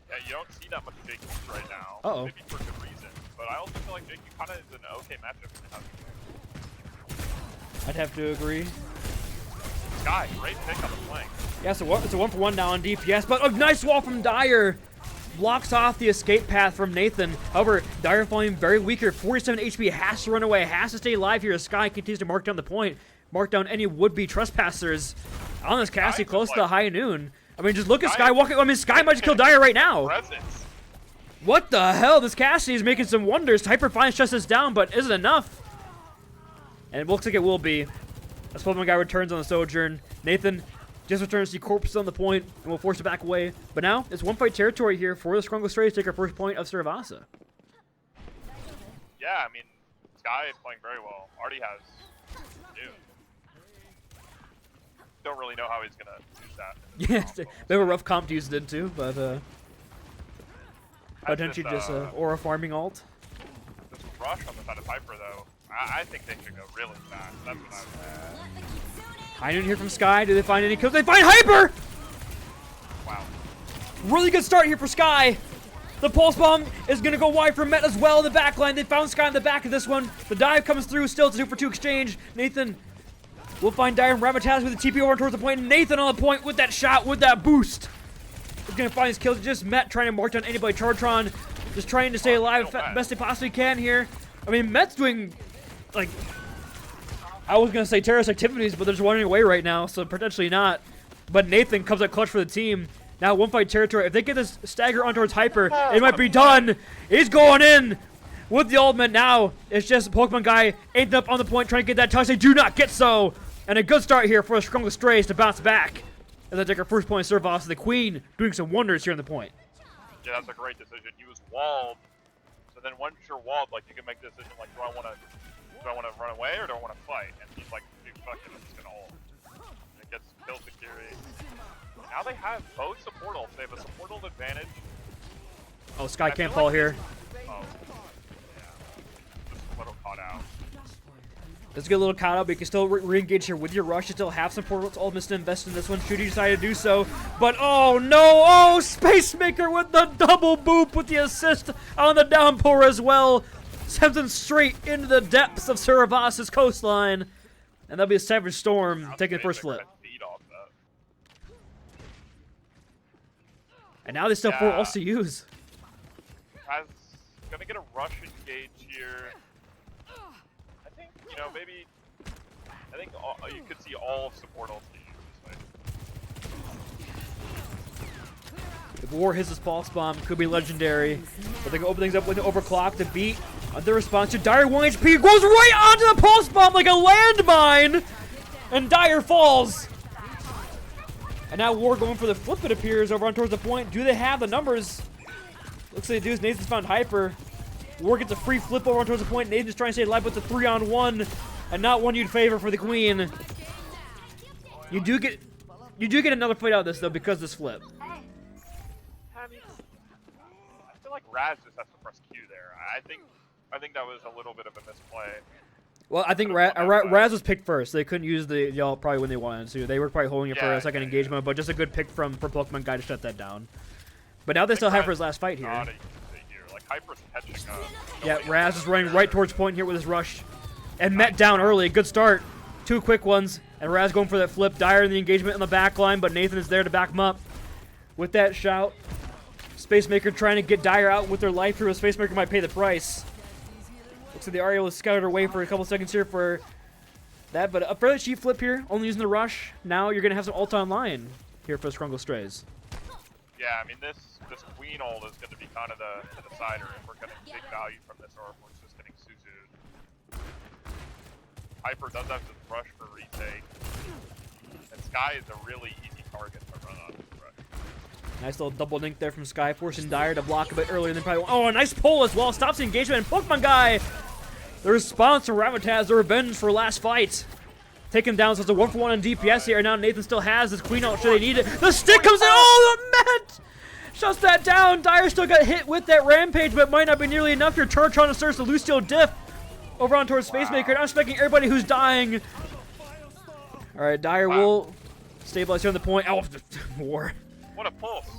Yeah, you don't see that much JQ right now. Uh-oh. Maybe for good reason. But I also feel like JQ kind of is an okay matchup for Hazard. I'd have to agree. Sky, great pick on the flank. Yeah, so it's a 1-for-1 now on DPS, but a nice wall from Dire. Blocks off the escape path from Nathan. However, Dire falling very weak here. 47 HP, has to run away, has to stay alive here as Sky continues to mark down the point. Mark down any would-be trespassers on this Cassie close to the high noon. I mean, just look at Sky walking. I mean, Sky might just kill Dire right now. Presence. What the hell? This Cassidy is making some wonders. Hyper finds Justice down, but is it enough? And it looks like it will be. As Pokemon Guy returns on the Sojourn. Nathan just returns to corpse on the point and will force it back away. But now, it's one-fight territory here for the Skrungle Strays to take our first point of Saravasa. Yeah, I mean, Sky is playing very well. Already has Dune. Don't really know how he's going to use that. Yeah, it's a bit of a rough comp to use it into, but potentially just Aura farming alt. This rush on the side of Hyper, though, I think they should go really fast. That's what I would High noon here from Sky. Do they find any kills? They find Hyper! Wow. Really good start here for Sky. The Pulse Bomb is going to go wide for Met as well in the back line. They found Sky in the back of this one. The dive comes through still to 2-for-2 exchange. Nathan will find Dire and Ramataz with the TP over towards the point. Nathan on the point with that shot, with that boost. He's going to find his kills. Just Met trying to mark down anybody. Chartron just trying to stay alive best they possibly can here. I mean, Met's doing, like, I was going to say terrorist activities, but they're just running away right now, so potentially not. But Nathan comes up clutch for the team. Now one-fight territory. If they get this stagger on towards Hyper, it might be done. He's going in with the ultimate now. It's just Pokemon Guy aimed up on the point, trying to get that touch. They do not get so. And a good start here for the Skrungle Strays to bounce back. As they take our first point, serve off to the Queen, doing some wonders here on the point. Yeah, that's a great decision. He was walled. So then once you're walled, like, you can make the decision, like, do I want to run away or do I want to fight? And he's like, dude, fuck it, I'm just going to ult. And it gets kill security. Now they have both support ults. They have a support ult advantage. Oh, Sky can't fall here. Oh, yeah. Just a little caught out. Let's get a little caught up, but you can still re-engage here with your rush. You still have some portals ultimates to invest in this one. Shooty decided to do so, but oh no! Oh, Spacemaker with the double boop with the assist on the downpour as well. Sends him straight into the depths of Saravasa's coastline. And that'll be a Savage Storm taking the first flip. And now they still have 4 ults to use. Raz gonna get a rush engage here. I think, you know, maybe... I think you could see all support ulti this way. If War hits his pulse bomb, could be legendary. But they can open things up with the overclock. The beat on the response to Dire 1 HP goes right onto the pulse bomb like a landmine! And Dire falls! And now War going for the flip, it appears, over on towards the point. Do they have the numbers? Looks like they do. Nathan's found Hyper. War gets a free flip over on towards the point. Nathan's trying to stay alive, but it's a 3-on-1. And not one you'd favor for the Queen. You do get another fight out of this, though, because of this flip. I mean, I feel like Raz just has to press Q there. I think that was a little bit of a misplay. Well, I think Raz was picked first. They couldn't use the y'all probably when they wanted to. They were probably holding it for a second engagement, but just a good pick for Pokemon Guy to shut that down. But now they still have for his last fight here. Like Hyper's catching up. Yeah, Raz is running right towards point here with his rush. And Met down early. Good start. 2 quick ones. And Raz going for that flip. Dire in the engagement in the back line, but Nathan is there to back him up. With that shout, Spacemaker trying to get Dire out with their life here. Spacemaker might pay the price. Looks like they are able to scout her away for a couple seconds here for that, but a fairly cheap flip here, only using the rush. Now you're going to have some ult online here for Skrungle Strays. Yeah, I mean, this Queen ult is going to be kind of the decider if we're getting big value from this or if we're just getting Suzu. Hyper does have this rush for retake. And Sky is a really easy target to run on this rush. Nice little double dink there from Sky, forcing Dire to block a bit earlier than probably. Oh, a nice pull as well. Stops the engagement. And Pokemon Guy, the response to Ramataz, the revenge for last fight. Take him down, so it's a 1-for-1 on DPS here. Now Nathan still has his Queen ult should they need it. The stick comes in. Oh, the Met shuts that down. Dire still got hit with that Rampage, but might not be nearly enough here. Turtron asserts the Lucio diff over on towards Spacemaker. Now expecting everybody who's dying. All right, Dire will stabilize here on the point. Oh, War. What a pulse.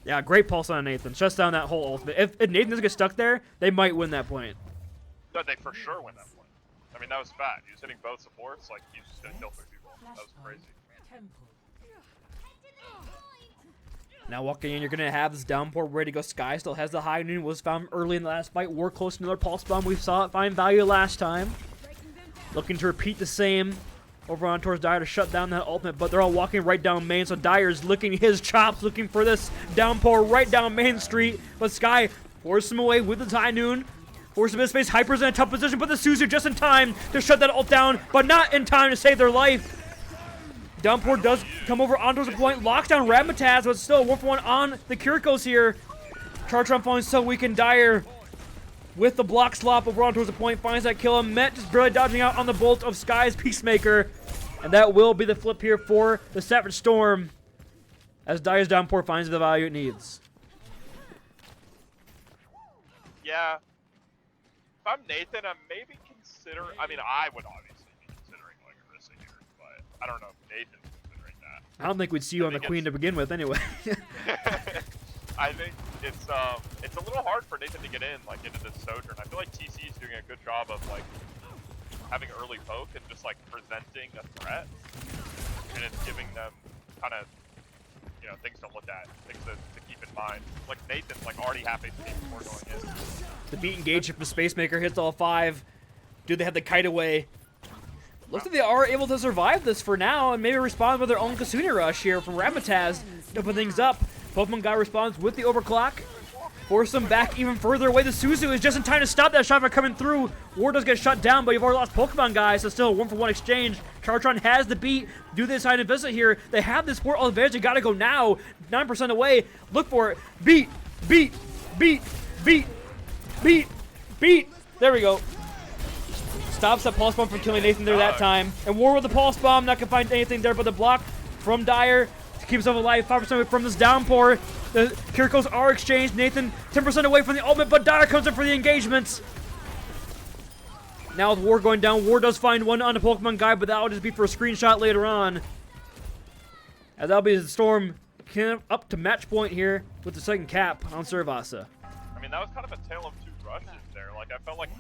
Yeah, great pulse on Nathan. Shuts down that whole ultimate. If Nathan doesn't get stuck there, they might win that point. No, they for sure win that point. I mean, that was fat. He was hitting both supports, like, he was just gonna kill 3 people. That was crazy. Now walking in, you're going to have this downpour ready to go. Sky still has the high noon. Was found early in the last fight. War close to another pulse bomb. We saw it find value last time. Looking to repeat the same over on towards Dire to shut down that ultimate, but they're all walking right down main, so Dire's licking his chops, looking for this downpour right down Main Street, but Sky forces him away with the high noon. Forces him in space. Hyper's in a tough position, but the Suzu just in time to shut that ult down, but not in time to save their life. Downpour does come over onto the point, locks down Ramataz, but still 1-for-1 on the Kirikos here. Chartron falling so weak, and Dire with the block slop over on towards the point, finds that kill. Met just barely dodging out on the bolt of Sky's Peacemaker. And that will be the flip here for the Savage Storm, as Dire's downpour finds the value it needs. Yeah. If I'm Nathan, I'm maybe considering... I mean, I would obviously be considering, like, Orisa here, but I don't know if Nathan's considering that. I don't think we'd see you on the Queen to begin with anyway. I think it's a little hard for Nathan to get in, like, into this Sojourn. I feel like TC is doing a good job of, like, having early poke and just, like, presenting a threat. And it's giving them kind of, you know, things to look at, things to keep in mind. Like, Nathan's, like, already half HP before going in. The beat engagement from Spacemaker hits all 5. Do they have the kite away? Looks like they are able to survive this for now and maybe respond with their own Kasuni rush here from Ramataz to open things up. Pokemon Guy responds with the overclock. Force them back even further away. The Suzu is just in time to stop that shot from coming through. War does get shut down, but you've already lost Pokemon Guy, so still a 1-for-1 exchange. Chartron has the beat. Do they decide to visit here? They have this sport advantage. They gotta go now. 9% away. Look for it. Beat. Beat. Beat. Beat. Beat. Beat. There we go. Stops that pulse bomb from killing Nathan there that time. And War with the pulse bomb. Not gonna find anything there but the block from Dire to keep himself alive. 5% from this downpour. The Kirikos are exchanged. Nathan 10% away from the ultimate, but Dire comes in for the engagements. Now with War going down, War does find one on the Pokemon Guy, but that'll just be for a screenshot later on. As that'll be the Storm up to match point here with the second cap on Servasa. I mean, that was kind of a tale of 2 rushes there. Like, I felt like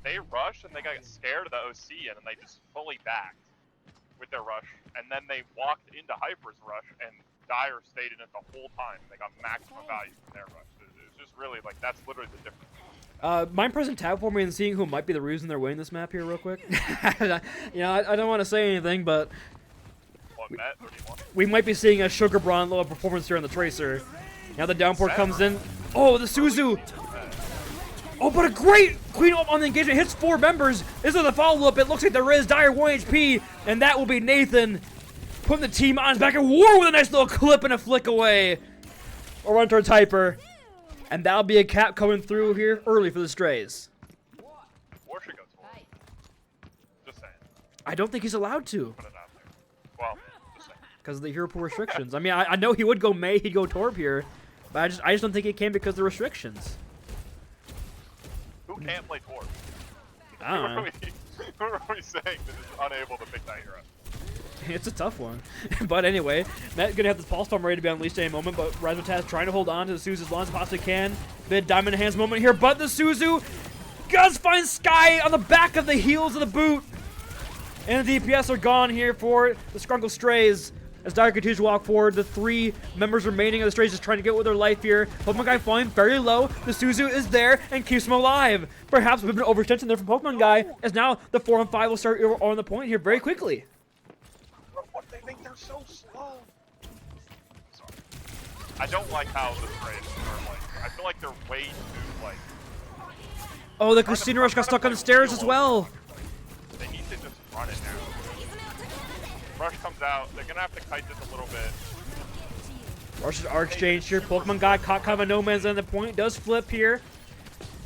they rushed and they got scared of the OC, and then they just fully backed with their rush. And then they walked into Hyper's rush and Dire stayed in it the whole time. They got maximum value from their rush. It's just really like that's literally the difference. Mind pressing tab for me and seeing who might be the reason they're winning this map here real quick. You know, I don't want to say anything, but What, Matt? 31? we might be seeing a Sugar Braun low performance here on the Tracer. Now the downpour comes in. Oh, the Suzu! Oh, but a great Queen Ult on the engagement. Hits 4 members. Is there the follow-up? It looks like there is. Dire 1 HP, and that will be Nathan putting the team on his back at war with a nice little clip and a flick away. Or run towards Hyper. And that'll be a cap coming through here early for the Strays. War should go Torb. Just saying. I don't think he's allowed to. Put it out there. Well, just saying. Because of the hero pool restrictions. I mean, I know he would go Mei, he'd go Torb here. But I just don't think he can because of the restrictions. Who can't play Torb? I don't know. Who are we saying that is unable to pick that hero? It's a tough one. But anyway, Matt's gonna have this pulse bomb ready to be unleashed any moment, but Razmataz trying to hold on to the Suzu as long as possibly can. Bit diamond hands moment here, but the Suzu does find Sky on the back of the heels of the boot. And the DPS are gone here for the Skrungle Strays. As Dire continues to walk forward, the 3 members remaining of the Strays just trying to get with their life here. Pokemon Guy falling very low. The Suzu is there and keeps him alive. Perhaps a bit of an overextension there from Pokemon Guy, as now the 4 on 5 will start on the point here very quickly. What, they think they're so slow? Sorry. I don't like how the Strays are like. I feel like they're way too like. Oh, the Christina Rush got stuck on the stairs as well. They need to just run it now. Rush comes out. They're gonna have to kite this a little bit. Rush's R exchange here. Pokemon Guy caught kind of a no man's land. The point does flip here.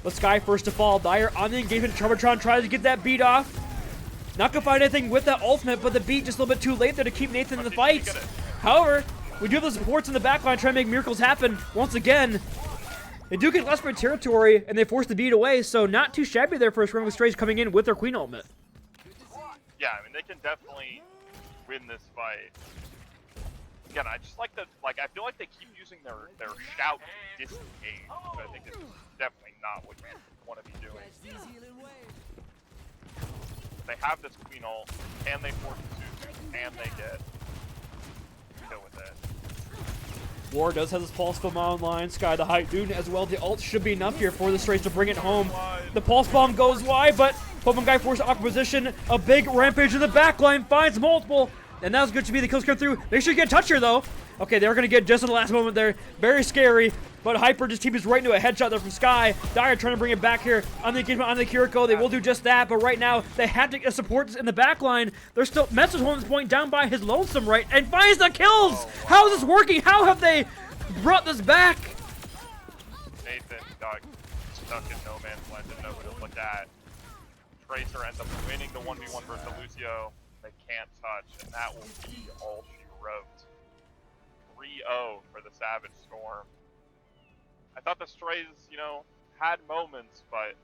But Sky first to fall. Dire on the engagement. Charmatron tries to get that beat off. Not gonna find anything with that ultimate, but the beat just a little bit too late there to keep Nathan in the fight. However, we do have the supports in the backline trying to make miracles happen once again. They do get less territory, and they force the beat away, so not too shabby there for Skrungle Strays coming in with their Queen ultimate. Yeah, I mean they can definitely win this fight. Again, I just like I feel like they keep using their shout to disengage, which I think is definitely not what you want to be doing. They have this Queen ult, and they force the Suzu, and they get kill with it. War does have this Pulse Bomb online. Sky the High Dune as well. The ult should be enough here for the Strays to bring it home. The Pulse Bomb goes wide, but Pokemon Guy forced to awkward position. A big rampage in the backline, finds multiple. And that was good to be the kills come through. Make sure you get a touch here, though. Okay, they were going to get just in the last moment there. Very scary. But Hyper just teams right into a headshot there from Sky. Dire trying to bring it back here on the engagement on the Kiriko. They will do just that. But right now, they had to get support in the back line. They're still... Mets is holding this point down by his lonesome right. And finds the kills! Oh, wow. How is this working? How have they brought this back? Nathan got stuck in no man's land, didn't know who to look at. Tracer ends up winning the 1v1 versus Lucio. They can't touch, and that will be all she wrote. 3-0 for the Savage Storm. I thought the Strays, you know, had moments, but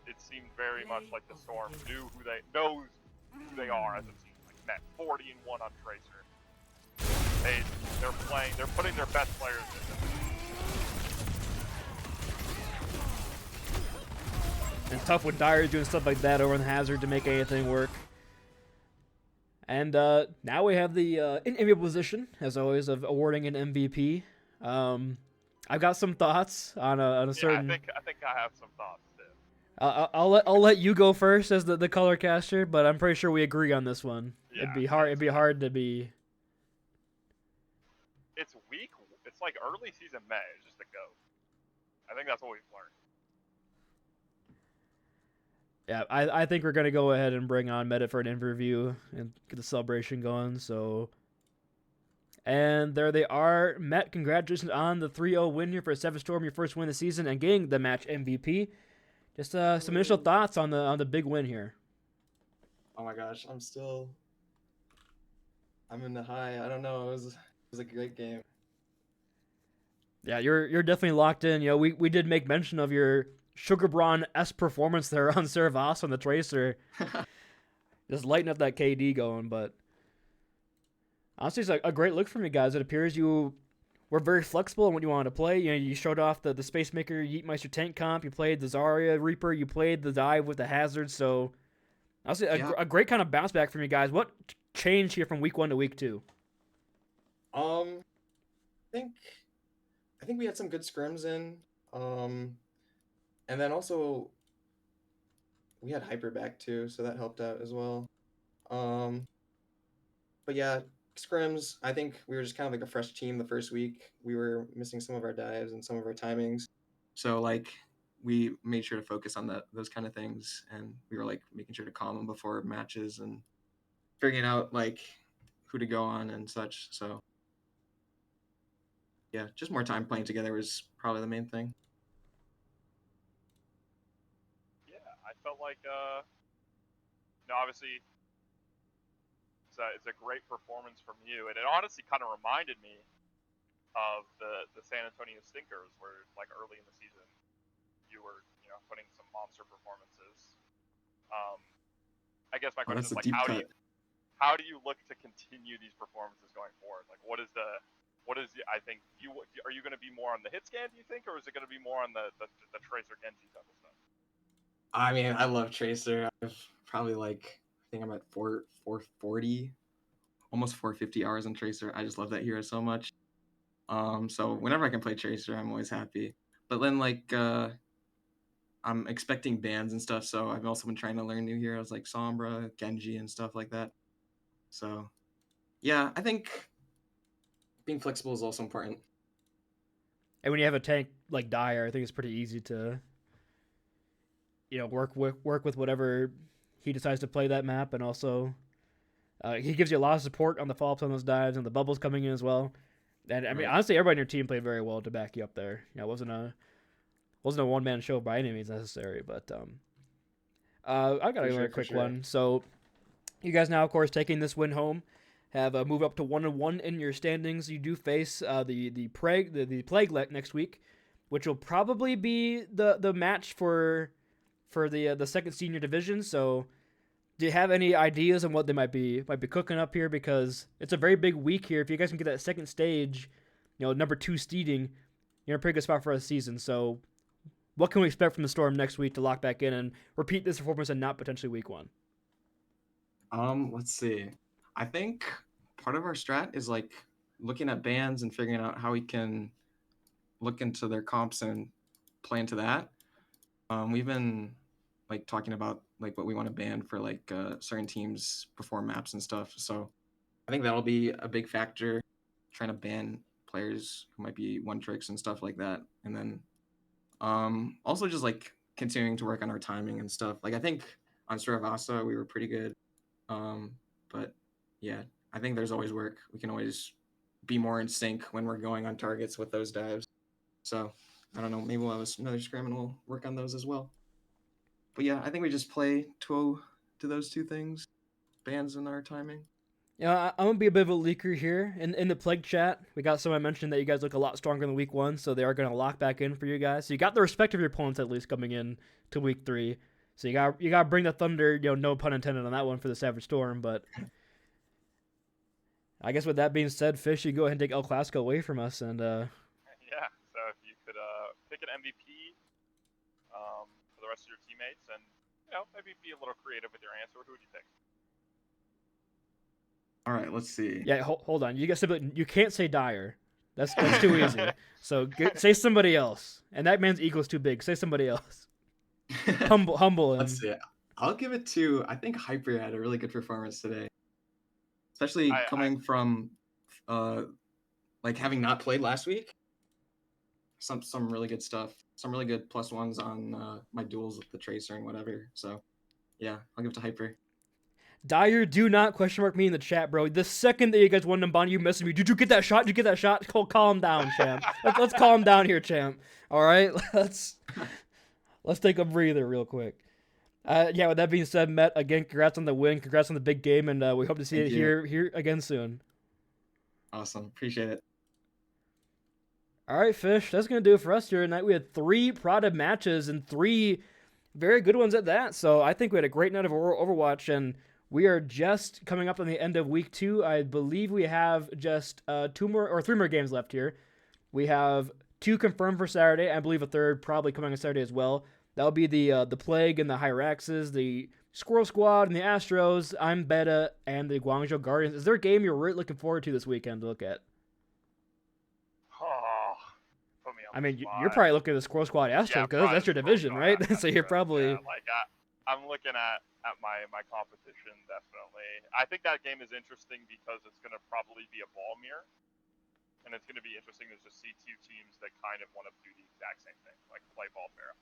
it seemed very much like the Storm knows who they are as a team. Like Met 40-1 on Tracer. They're putting their best players in this. It's tough when Dire is doing stuff like that over in the Hazard to make anything work. And now we have the enviable position, as always, of awarding an MVP. I've got some thoughts on a certain. Yeah, I think I have some thoughts too. I'll let you go first as the color caster, but I'm pretty sure we agree on this one. Yeah, It'd be hard to be. It's week. It's like early season May. It's just a go. I think that's what we've learned. Yeah, I think we're gonna go ahead and bring on Meta for an interview and get the celebration going. So, and there they are. Met, congratulations on the 3-0 win here for Savage Storm, your first win of the season, and getting the match MVP. Just some initial thoughts on the big win here. Oh my gosh, I'm in the high. I don't know. It was a great game. Yeah, you're definitely locked in. You know, we did make mention of your Sugar Braun-esque performance there on Servas on the Tracer. Just lighting up that KD going, but honestly, it's a great look from you guys. It appears you were very flexible in what you wanted to play. You know, you showed off the Space Maker Yeetmeister tank comp. You played the Zarya Reaper. You played the dive with the Hazard. So, honestly, a great kind of bounce back from you guys. What changed here from week 1 to week 2? think I think we had some good scrims in. And then also we had hyper back too, so that helped out as well. Um, but yeah, scrims, I think we were just kind of like a fresh team the first week. We were missing some of our dives and some of our timings. So like we made sure to focus on those kind of things, and we were like making sure to calm them before matches and figuring out like who to go on and such. So yeah, just more time playing together was probably the main thing. Yeah, I felt like, obviously, it's a great performance from you, and it honestly kind of reminded me of the San Antonio Stinkers, where like early in the season, you were putting some monster performances. Um, I guess my Oh, question that's is a like, deep how cut. do you look to continue these performances going forward? Like, what is I think are you going to be more on the hit scan? Do you think, or is it going to be more on the Tracer Genji type of stuff? I mean, I love Tracer. I've probably I think I'm at 440, almost 450 hours on Tracer. I just love that hero so much. So whenever I can play Tracer, I'm always happy. But then I'm expecting bans and stuff, so I've also been trying to learn new heroes like Sombra, Genji, and stuff like that. So yeah, I think being flexible is also important. And when you have a tank like Dire, I think it's pretty easy to work with whatever he decides to play that map, and also he gives you a lot of support on the follow ups on those dives and the bubbles coming in as well. And I mean, Right. honestly, everybody in your team played very well to back you up there. It wasn't a one man show by any means necessary, but I got For another sure, for quick sure. one. So you guys now, of course, taking this win home, have moved up to 1-1 in your standings. You do face the plague next week, which will probably be the match for the second senior division. So do you have any ideas on what they might be cooking up here? Because it's a very big week here. If you guys can get that second stage, number 2 seeding, you're in a pretty good spot for a season. So what can we expect from the Storm next week to lock back in and repeat this performance and not potentially week 1? Let's see. I think part of our strat is like looking at bands and figuring out how we can look into their comps and play into that. We've been like talking about like what we want to ban for like certain teams perform maps and stuff. So I think that'll be a big factor, trying to ban players who might be one tricks and stuff like that. And then also just like continuing to work on our timing and stuff. Like I think on Suravasa we were pretty good. But yeah, I think there's always work. We can always be more in sync when we're going on targets with those dives. So I don't know, maybe we'll have another scrim and we'll work on those as well. But yeah, I think we just play to those two things, bans and our timing. Yeah, I'm gonna be a bit of a leaker here. In the plague chat, we got someone mentioned that you guys look a lot stronger than week 1, so they are gonna lock back in for you guys. So you got the respect of your opponents at least coming in to week 3. So you got to bring the thunder. No pun intended on that one for the Savage Storm. But I guess with that being said, Fish, you go ahead and take El Clasico away from us, and Yeah. So if you could pick an MVP for the rest of your teammates, and maybe be a little creative with your answer, who would you pick? All right, let's see. yeah, hold on. You can't say Dire. That's too easy. So say somebody else, and that man's ego's too big. Say somebody else. Humble him. Let's see. I'll give it to, I think Hyper had a really good performance today, especially coming from like having not played last week. Some really good stuff, some really good +1s on my duels with the Tracer and whatever. So yeah, I'll give it to Hyper. Dyer, do not question mark me in the chat, bro. The second that you guys won Nambani, you messaged me. Did you get that shot? Did you get that shot? Calm down, champ. Let's calm down here, champ. All right, let's take a breather real quick. Yeah, with that being said, Met, again, congrats on the win. Congrats on the big game, and we hope to see Thank it you. here again soon. Awesome, appreciate it. All right, Fish, that's going to do it for us here tonight. We had 3 prodded matches and 3 very good ones at that. So I think we had a great night of Overwatch, and we are just coming up on the end of week 2. I believe we have just 3 more games left here. We have 2 confirmed for Saturday. I believe a third probably coming on Saturday as well. That'll be the Plague and the Hyraxes, the Squirrel Squad and the Astros, I'm Beta, and the Guangzhou Guardians. Is there a game you're really looking forward to this weekend to look at? I mean, spot. you're probably looking at the Squirrel Squad Astros because that's your division, right? So you're probably. Yeah, like I'm looking at my competition definitely. I think that game is interesting because it's gonna probably be a ball mirror, and it's gonna be interesting to just see two teams that kind of want to do the exact same thing, like play ball fair.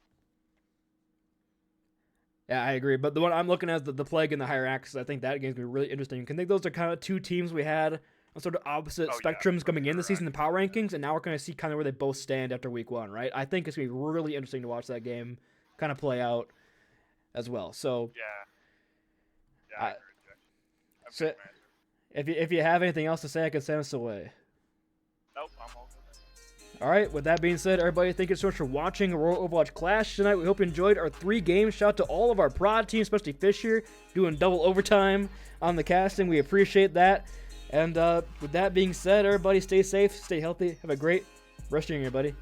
Yeah, I agree. But the one I'm looking at is the Plague and the Higher Axis. I think that game's gonna be really interesting. I think those are kind of two teams we had on sort of opposite spectrums coming in the season in the power rankings, and now we're gonna see kind of where they both stand after week 1, right? I think it's gonna be really interesting to watch that game kind of play out as well. So Yeah, I agree with you. I'm so good, man. if you have anything else to say, I can send us away. Nope, I'm all good. All right, with that being said, everybody, thank you so much for watching Aurora Overwatch Clash tonight. We hope you enjoyed our 3 games. Shout out to all of our prod teams, especially Fish here, doing double overtime on the casting. We appreciate that. And with that being said, everybody stay safe, stay healthy. Have a great rest of your year, everybody.